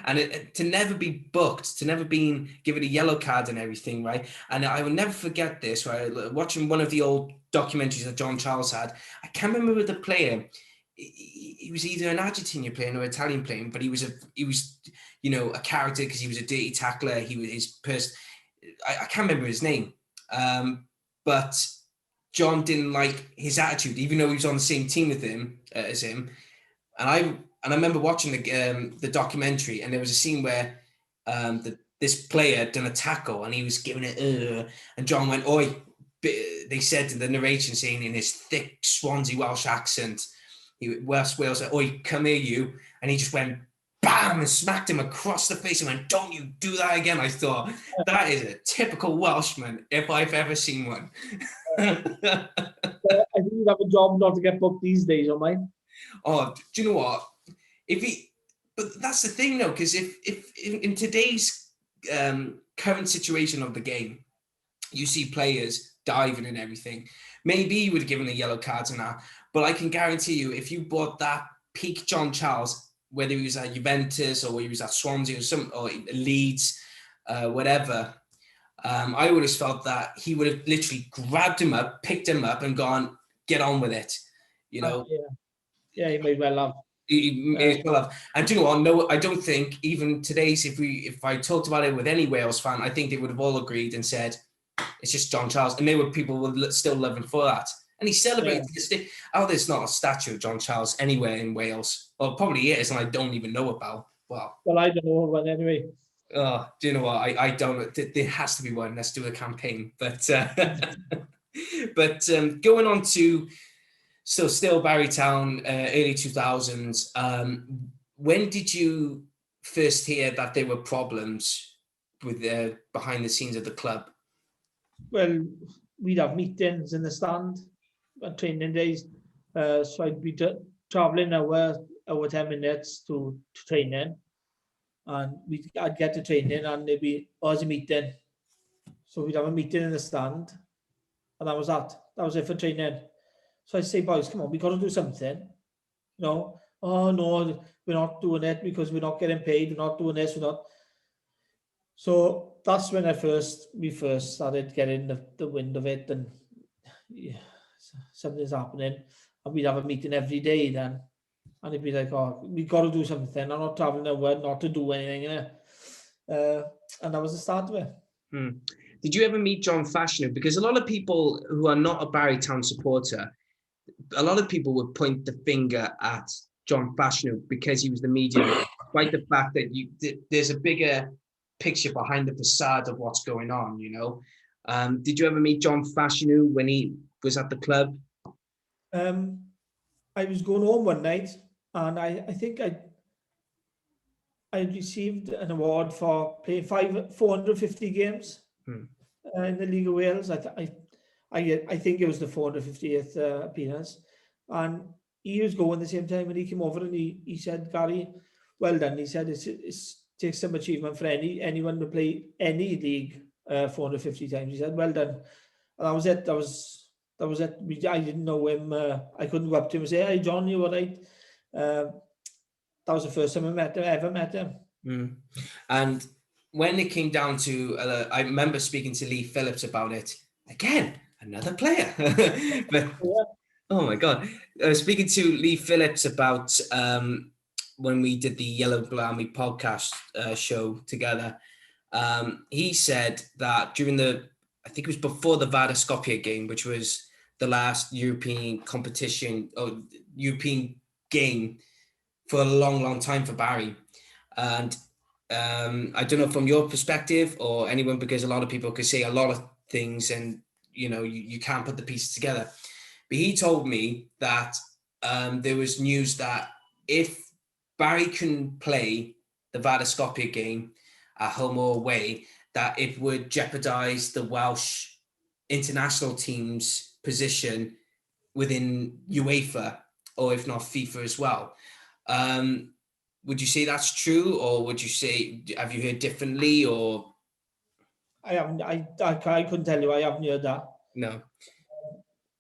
And to never be booked, to never been given a yellow card and everything, right? And I will never forget this, right? Watching one of the old documentaries that John Charles had, I can't remember the player. He was either an Argentinian player or Italian player, but he was a character because he was a dirty tackler. He was I can't remember his name, but John didn't like his attitude, even though he was on the same team with him as him. And I remember watching the documentary, and there was a scene where this player done a tackle, and he was giving it, and John went, "Oi!" They said in the narration, saying in his thick Swansea Welsh accent, Wales said, "Oi, come here, you!" And he just went, bam, and smacked him across the face and went, "Don't you do that again." I thought, that is a typical Welshman, if I've ever seen one. I think you'd have a job not to get booked these days, or mine. Oh, do you know what? But that's the thing, though, because if in today's current situation of the game, you see players diving and everything, maybe he would have given the yellow cards and that. But I can guarantee you, if you bought that peak John Charles, whether he was at Juventus or he was at Swansea or Leeds, whatever, I would have felt that he would have literally grabbed him up, picked him up, and gone, get on with it. You know. Yeah, he may well have. And do you know what? No, I don't think even today's, if I talked about it with any Wales fan, I think they would have all agreed and said it's just John Charles, and people would still love him for that. And he celebrated this day. Oh, there's not a statue of John Charles anywhere in Wales. Well, probably is, and I don't even know about. Well, I don't know one anyway. Oh, do you know what? I don't. There has to be one. Let's do a campaign. But going on to still Barrytown, early 2000s. When did you first hear that there were problems with behind the scenes of the club? Well, we'd have meetings in the stand on training days. So I'd be traveling our 10 minutes to training, and I'd get to training, and there'd be a meeting. So we'd have a meeting in the stand, and that was that. That was it for training. So I'd say, boys, come on, we got to do something. You know, oh no, we're not doing it because we're not getting paid. We're not doing this. We're not. So that's when we first started getting the wind of it, and something's happening, and we'd have a meeting every day then, and it'd be like, oh, we got to do something. I'm not traveling nowhere, not to do anything, you know? And that was the start of it. Did you ever meet John Fashanu? Because a lot of people who are not a Barrytown supporter, a lot of people would point the finger at John Fashanu because he was the medium, despite the fact that there's a bigger picture behind the facade of what's going on, you know. Did you ever meet John Fashanu when he was at the club? I was going home one night, and I think I received an award for playing 450 games in the League of Wales. I think it was the 450th appearance, and he was going the same time, and he came over and he said, Gary, well done. He said it takes some achievement for anyone to play any league 450 times. He said, well done. And that was it. That was it. I didn't know him. I couldn't go up to him and say, hey, John, you all right? That was the first time I ever met him. And when it came down to, I remember speaking to Lee Phillips about it. Again, another player. But oh my God. Speaking to Lee Phillips about when we did the Yellow Blammy podcast show together, he said that during I think it was before the Vada Skopje game, which was the last European competition or European game for a long, long time for Barry. And I don't know from your perspective or anyone, because a lot of people could say a lot of things and, you know, you can't put the pieces together. But he told me that there was news that if Barry couldn't play the Vada Skopje game at home or away, that it would jeopardize the Welsh international team's position within UEFA, or if not FIFA as well. Would you say that's true, or would you say, have you heard differently, or? I haven't. I couldn't tell you. I haven't heard that. No.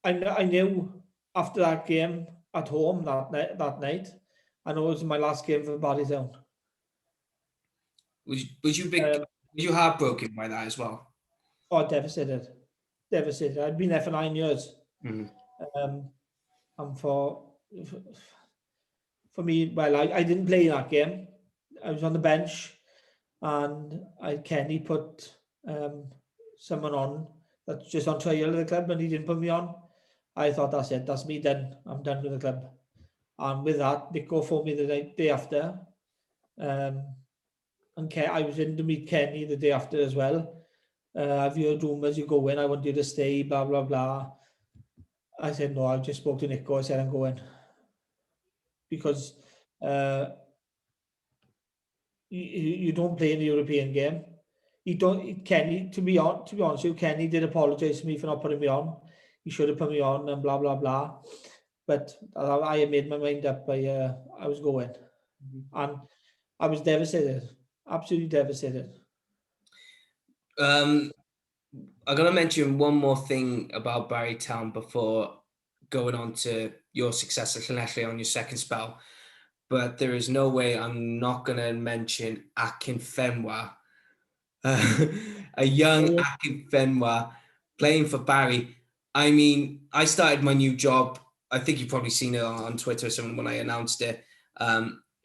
I knew after that game at home that night. I know it was my last game for Barrytown. Was you heartbroken by that as well? Oh, devastated. I'd been there for 9 years. And for me, well, I didn't play that game. I was on the bench, and Kenny put someone on that's just on trial at the club, and he didn't put me on. I thought, that's it, that's me done. I'm done with the club. And with that, Deco phoned me the day after. And I was in to meet Kenny the day after as well. Have you heard rumours you go in? I want you to stay, blah, blah, blah. I said, no, I just spoke to Nico. I said, I'm going. Because you don't play in the European game. Kenny, to be honest with you, Kenny did apologise to me for not putting me on. He should have put me on and blah, blah, blah. But I had made my mind up. I was going. And I was devastated. Absolutely devastated. I'm going to mention one more thing about Barry Town before going on to your success at Llanelli on your second spell. But there is no way I'm not going to mention Akin Fenwa, a young Akin Fenwa playing for Barry. I mean, I started my new job. I think you've probably seen it on Twitter or something when I announced it.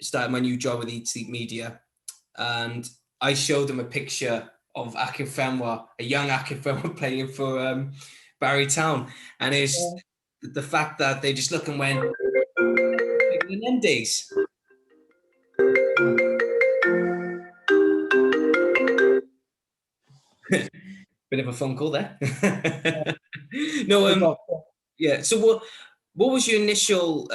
Started my new job with Eat Sleep Media, and I showed them a picture of Akin Fenwa, a young Akin Fenwa playing for Barry Town, and it's the fact that they just look and went, in them days. Bit of a phone call there. No, yeah. So what was your initial,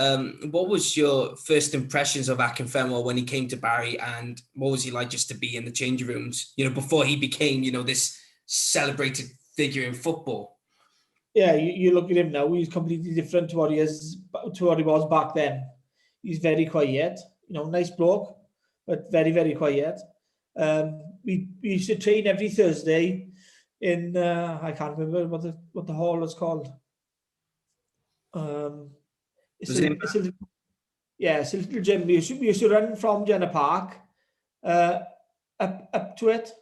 what was your first impressions of Akin Fenwa when he came to Barry, and what was he like just to be in the changing rooms, before he became, this celebrated figure in football? Yeah, you look at him now, he's completely different to what he was back then. He's very quiet, nice bloke, but very, very quiet. We used to train every Thursday in, I can't remember what the hall is called. It's a little gym. We used to run from Jenner Park up to it.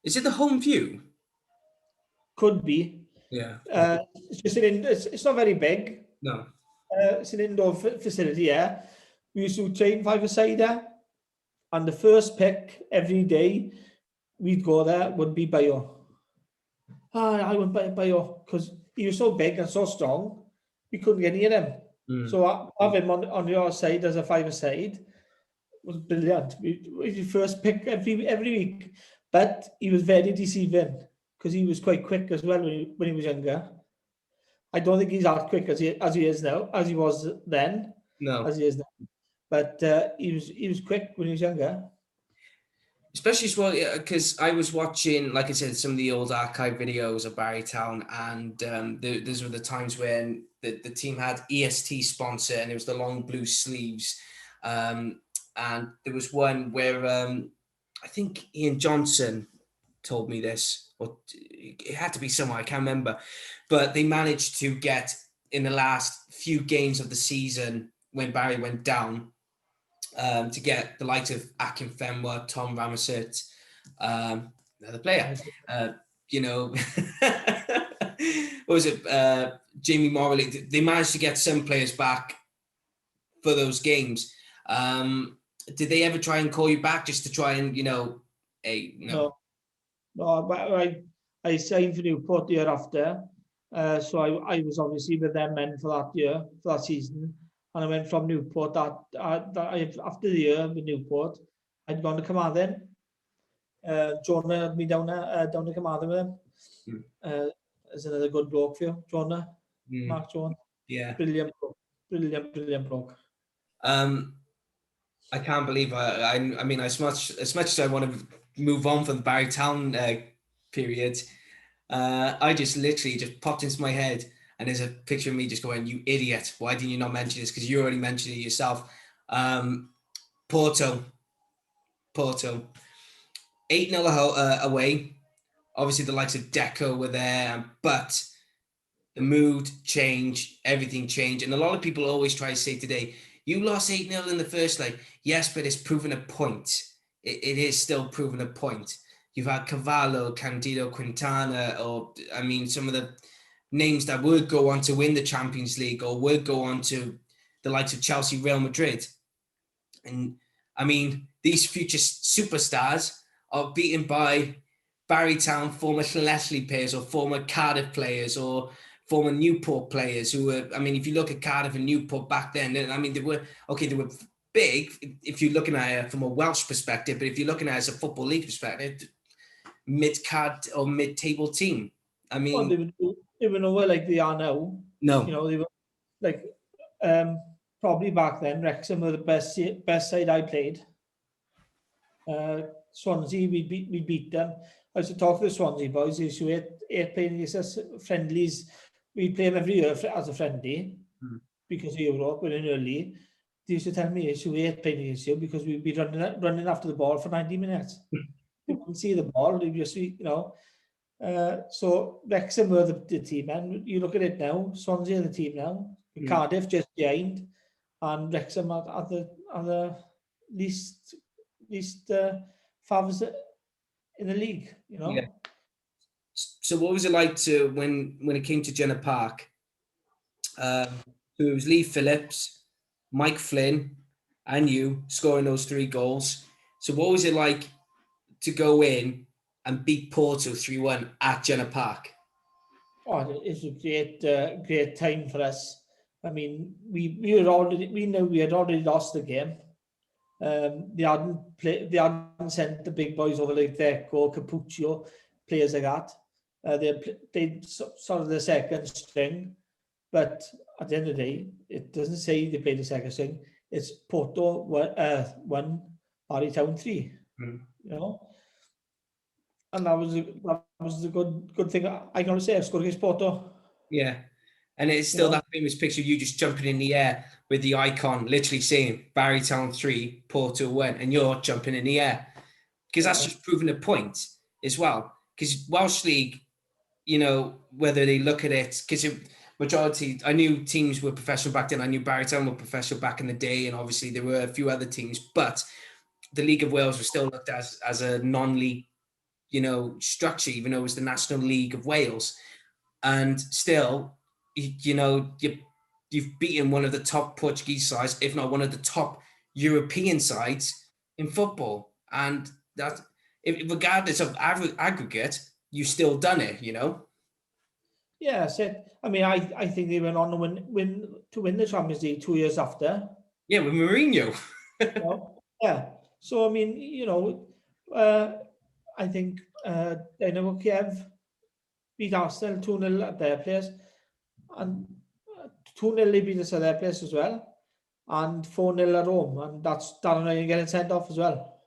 Is it the Home View? Could be. Yeah. It's just it's not very big. No. It's an indoor facility, yeah. We used to train five-a-side, and the first pick every day we'd go there would be Bayo. I would buy Bayo because he was so big and so strong, we couldn't get near him. So have him on your side as a five-a-side was brilliant. We first pick every week, but he was very deceiving because he was quite quick as well when he was younger. I don't think he's as quick as he is now, as he was then, No. as he is now. But he was quick when he was younger. Especially as well, because I was watching, like I said, some of the old archive videos of Barry Town, and those were the times when the team had EST sponsor, and it was the long blue sleeves. And there was one where I think Ian Johnson told me this, or it had to be somewhere, I can't remember, but they managed to get in the last few games of the season when Barry went down, to get the likes of Akin Fenwa, Tom Ramosset, another player, what was it, Jamie Morley. They managed to get some players back for those games. Did they ever try and call you back just to try and, No, but I signed for Newport the year after. So I was obviously with them men for that season. And I went from Newport after the year with Newport. I'd gone to Carmarthen. Jonah had me down to Carmarthen with him. There's another good bloke for you, Jonah. Mark Jones. Yeah. Brilliant bloke. I can't believe I mean, as much as I want to move on from the Barry Town period, I just literally just popped into my head, and there's a picture of me just going, "You idiot! Why didn't you not mention this? Because you already mentioned it yourself." Porto, 8-0 away. Obviously, the likes of Deco were there, but the mood changed, everything changed, and a lot of people always try to say today, "You lost 8-0 in the first leg." Yes, but it's proven a point. It is still proven a point. You've had Cavallo, Candido, Quintana, or some of the names that would go on to win the Champions League or would go on to the likes of Chelsea, Real Madrid. And these future superstars are beaten by Barry Town former Llanelli players or former Cardiff players or former Newport players who were, if you look at Cardiff and Newport back then, they were big if you're looking at it from a Welsh perspective, but if you're looking at it as a Football League perspective, mid-card or mid-table team. They were nowhere like they are now. No. They were like, probably back then, Wrexham were the best side I played. Swansea, we beat them. I used to talk to the Swansea boys. They used to hate playing against us friendlies. We play them every year as a friendly because of Europe. We're in early. They used to tell me they used to hate playing against you because we'd be running after the ball for 90 minutes. They wouldn't see the ball. They just, So Wrexham were the team, and you look at it now. Swansea are the team now. Cardiff just behind, and Wrexham are the least favorites in the league. You know. Yeah. So what was it like to when it came to Jenner Park? So it was Lee Phillips, Mike Flynn, and you scoring those 3 goals. So what was it like to go in and beat Porto 3-1 at Jenner Park? Oh, it's a great time for us. I mean, we knew we had already lost the game. They hadn't sent the big boys over like Deco, Capuccio, players like that. They sort of the second string, but at the end of the day, it doesn't say they played the second string. It's Porto one, Barry Town 3. You know, and that was the good thing I can say. I scored against Porto. Yeah. And it's still that famous picture of you just jumping in the air with the icon literally saying Barrytown 3, Porto 1, and you're jumping in the air. Because that's just proving a point as well. Because Welsh League, you know, whether they look at it, because majority, I knew teams were professional back then. I knew Barrytown were professional back in the day, and obviously there were a few other teams, but the League of Wales was still looked at as a non-league, you know, structure, even though it was the National League of Wales. And still, you know, you've beaten one of the top Portuguese sides, if not one of the top European sides in football. And that, regardless of aggregate, you've still done it, you know? Yeah, I mean, I think they went on to win the Champions League 2 years after. Yeah, with Mourinho. Yeah. So I mean, you know, I think Dynamo Kiev beat Arsenal 2-0 at their place, and 2-0 they beat us at their place as well, and 4-0 at home, and that's Darren Ryan getting sent off as well.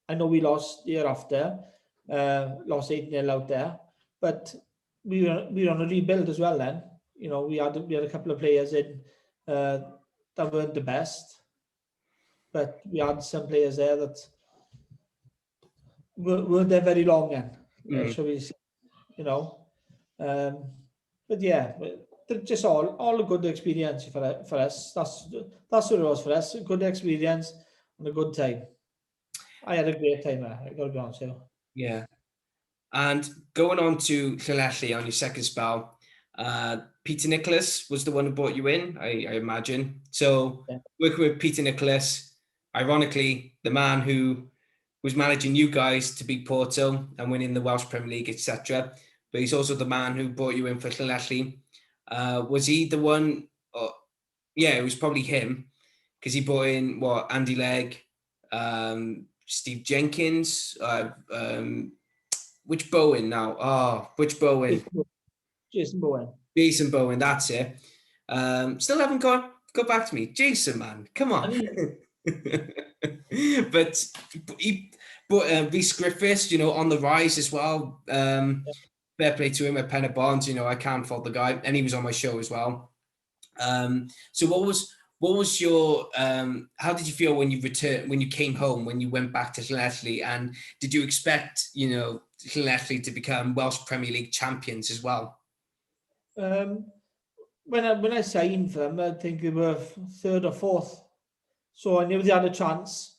I know we lost the year after, lost 8-0 out there, but we were on a rebuild as well then. You know, we had a couple of players in that weren't the best, but we had some players there that weren't there very long then, shall we say, you know. But yeah, just all a good experience for us. That's what it was for us. A good experience and a good time. I had a great time there, I got to be honest with you. Yeah. And going on to Llanelli on your second spell, Peter Nicholas was the one who brought you in, I imagine. So working with Peter Nicholas, ironically, the man who was managing you guys to beat Porto and winning the Welsh Premier League, etc. But he's also the man who brought you in for Llanelli. Was he the one? Yeah, it was probably him, because he brought in Andy Legg, Steve Jenkins, which Bowen now? Which Bowen? Jason Bowen. Jason Bowen, that's it. Still haven't got back to me. Jason, man, come on. But Rhys Griffiths, you know, on the rise as well. Fair play to him at Penn Barnes. You know, I can't fault the guy, and he was on my show as well. So what was your how did you feel when you came home, when you went back to Llanelli, and did you expect, you know, Llanelli to become Welsh Premier League champions as well? When I signed for them, I think they were 3rd or 4th, so I knew they had a chance.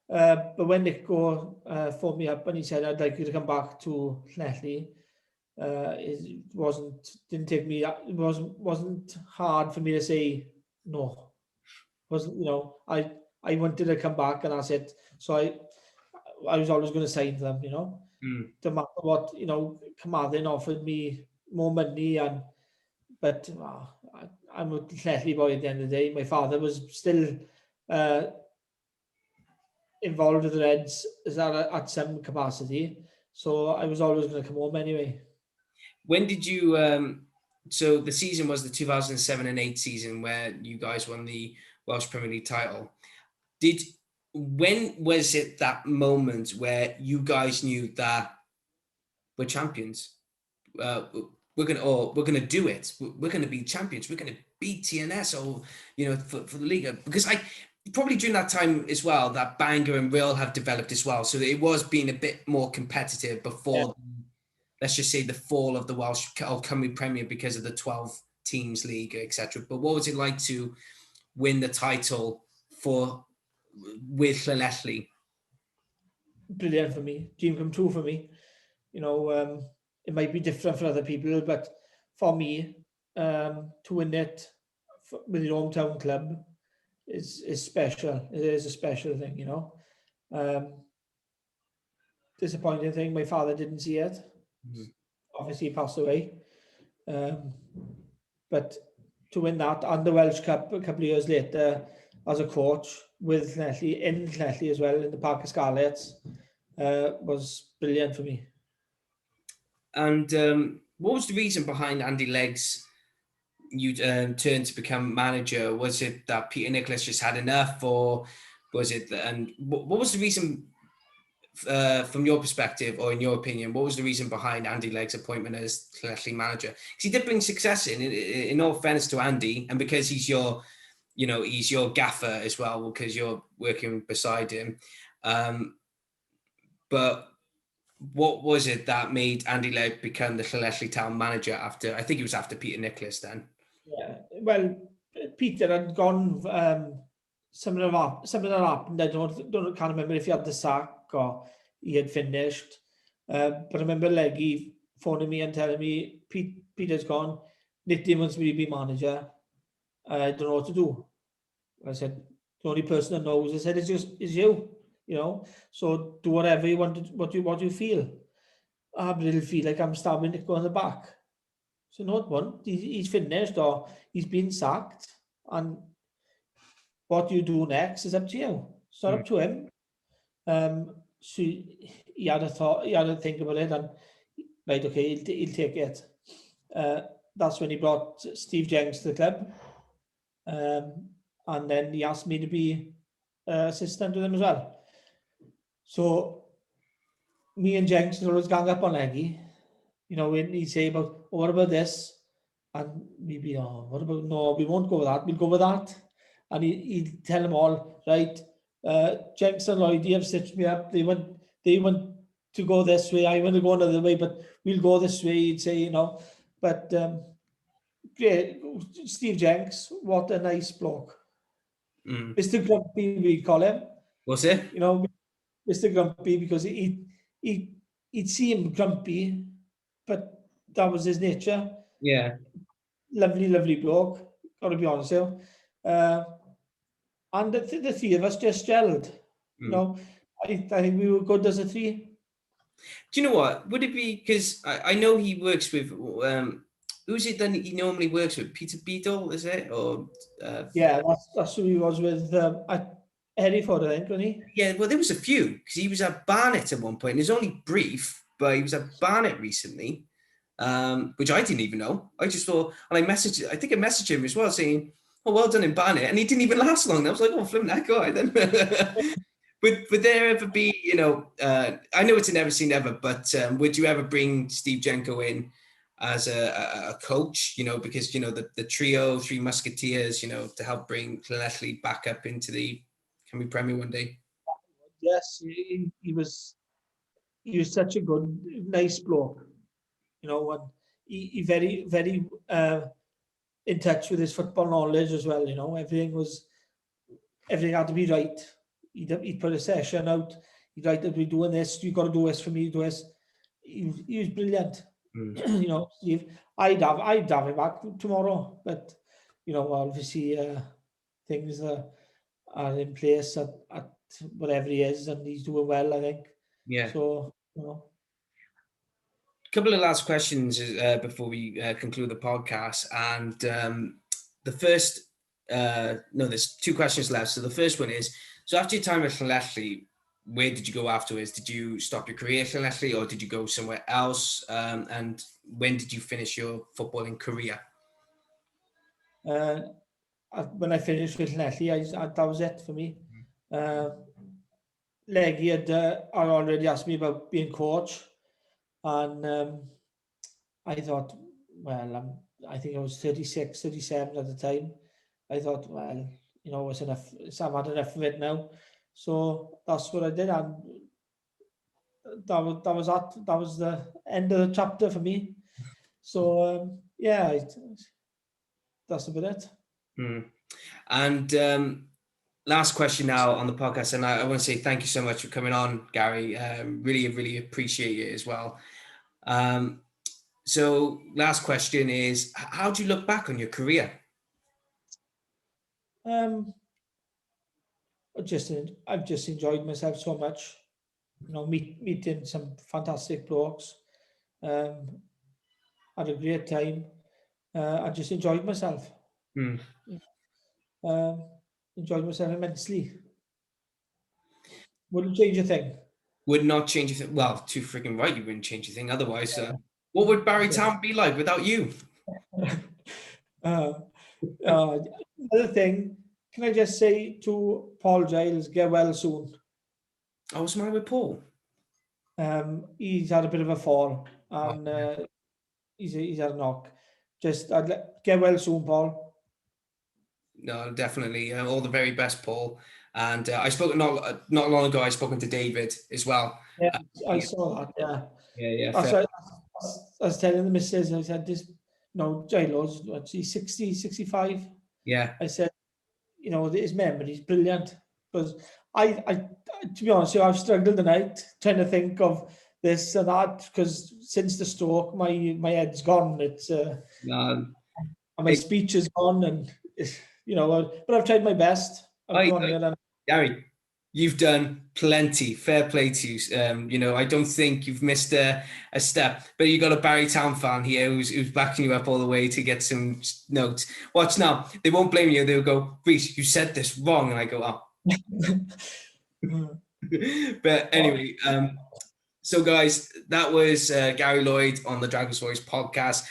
But when Nico phoned me up and he said, "I'd like you to come back to Llanelli," it wasn't hard for me to say no. Wasn't, you know, I wanted to come back, and that's it. So I was always going to sign for them, you know. No matter what, you know, Carmarthen offered me more money, but I'm a Llanelli boy at the end of the day. My father was still involved with the Reds at some capacity, so I was always going to come home anyway. When did you? So the season was the 2007 and 8 season where you guys won the Welsh Premier League title. When was it that moment where you guys knew that we're champions? We're gonna do it. We're gonna be champions. We're gonna beat TNS, or, you know, for the league. Because probably during that time as well, that Bangor and Real have developed as well. So it was being a bit more competitive before let's just say, the fall of the Welsh or Cymru Premier because of the 12 teams league, etc. But what was it like to win the title with Llanelli? Brilliant for me. Dream come true for me. It might be different for other people, but for me, to win it with your hometown club is special. It is a special thing, Disappointing thing, my father didn't see it. Obviously, he passed away. But to win that and the Welsh Cup a couple of years later as a coach with Llanelli as well in the Parc y Scarlets was brilliant for me. And what was the reason behind Andy Legg's turn to become manager? Was it that Peter Nicholas just had enough, or was it? And what was the reason, from your perspective, or in your opinion, what was the reason behind Andy Legg's appointment as Llanelli manager? Because he did bring success in all fairness to Andy, and because he's your gaffer as well, because you're working beside him. But what was it that made Andy Legg become the Llanelli town manager after? I think it was after Peter Nicholas then. Yeah, well, Peter had gone. Something that happened. I can't remember if he had the sack or he had finished. But I remember Leggy phoning me and telling me Peter's gone. Nick wants me to be manager. I don't know what to do. I said the only person that knows. I said is you. So do whatever you want to, what you feel. But it'll feel like I'm stabbing Nico in the back. So no, it won't. He's finished or he's been sacked, and what you do next is up to you. It's not up to him. So he had a thought. He had to think about it, and right, okay, he'll take it. That's when he brought Steve Jenks to the club, and then he asked me to be assistant with him as well. So me and Jenks would always gang up on Leggy. When he'd say about, what about this? And we'd be, what about, no, we won't go with that. We'll go with that. And he'd tell them all, right, Jenks and Lloyd, have stitched me up. They want to go this way. I want to go another way, but we'll go this way, he'd say, But great. Steve Jenks, what a nice bloke. Mr. Grumpy, we call him. Was it? Mr. Grumpy, because he'd see him grumpy, but that was his nature. Yeah. Lovely bloke, got to be honest with you. And the three of us just gelled. I think we were good as a three. Do you know what? Would it be, because I know he works with, who's it then he normally works with? Peter Beadle, is it? Or yeah, that's who he was with at Hereford, I think, wasn't he? Yeah, well, there was a few, because he was at Barnet at one point. It was only brief, but he was at Barnet recently, which I didn't even know. I just thought, and I think I messaged him as well saying, oh, well done in Barnet. And he didn't even last long. I was like, oh, flipping that guy then. Would there ever be, I know it's a never say never, but would you ever bring Steve Jenko in as a coach, because, the trio, Three Musketeers, to help bring Llanelli back up into the Cymru Premier one day? Yes, he was such a good, nice bloke, and he very, very in touch with his football knowledge as well. Everything had to be right. He'd put a session out. He'd write that we're doing this. You've got to do this for me. Do this. He was brilliant. Steve. I'd have him back tomorrow, but obviously things are in place at whatever he is, and he's doing well, I think. Yeah. So couple of last questions before we conclude the podcast, and the first, there's two questions left. So the first one is, so after your time at Llanelli, where did you go afterwards? Did you stop your career at Llanelli, or did you go somewhere else? And when did you finish your footballing career? When I finished with Llanelli, that was it for me. Leggy had already asked me about being coach, and I thought, well, I think I was 36, 37 at the time. I thought, well, it's enough. I've had enough of it now. So that's what I did. And that was the end of the chapter for me. So yeah, that's about it. And last question now on the podcast, and I want to say thank you so much for coming on, Gary. Really appreciate it as well. So last question is, how do you look back on your career? I've just enjoyed myself so much. Meeting some fantastic blokes. Had a great time. I just enjoyed myself. Enjoyed myself immensely. Wouldn't change a thing. Would not change a thing. Well, too freaking right, you wouldn't change a thing. Otherwise, what would Barry Town be like without you? Another thing, can I just say to Paul Giles, get well soon. Oh, what's the matter with Paul? He's had a bit of a fall, and he's had a knock. Get well soon, Paul. No, definitely. All the very best, Paul. And I spoke not long ago. I spoken to David as well. Yeah, I saw that. Yeah. Yeah. I was telling the missus, I said, Giles, what's he, 60, 65? Yeah. I said, his memory is brilliant. Because I, to be honest, I've struggled tonight trying to think of this and that, because since the stroke, my head's gone. It's and my speech is gone, and but I've tried my best. Gary, you've done plenty. Fair play to you. I don't think you've missed a step. But you got a Barry Town fan here who's backing you up all the way to get some notes. Watch now. They won't blame you. They'll go, Rhys, you said this wrong. And I go, oh. But anyway, so guys, that was Gary Lloyd on the Dragon's Voice podcast.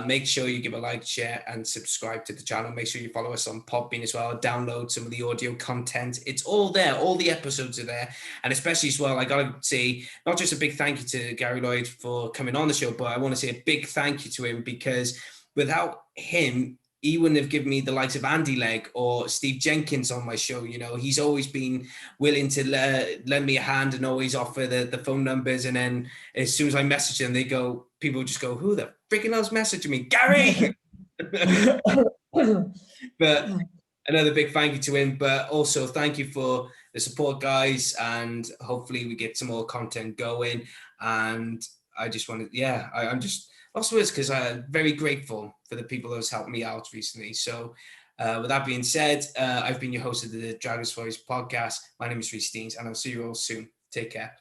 Make sure you give a like, share, and subscribe to the channel. Make sure you follow us on Podbean as well. Download some of the audio content. It's all there. All the episodes are there. And especially as well, I got to say, not just a big thank you to Gary Lloyd for coming on the show, but I want to say a big thank you to him, because without him, he wouldn't have given me the likes of Andy Legg or Steve Jenkins on my show. He's always been willing to lend me a hand and always offer the phone numbers. And then as soon as I message them, people just go, who the freaking hell's messaging me? Gary! But another big thank you to him, but also thank you for the support, guys. And hopefully we get some more content going. And I just wanted, I'm just lost words, because I'm very grateful for the people that has helped me out recently. So with that being said, I've been your host of the Dragon's Voice podcast. My name is Rhys, and I'll see you all soon. Take care.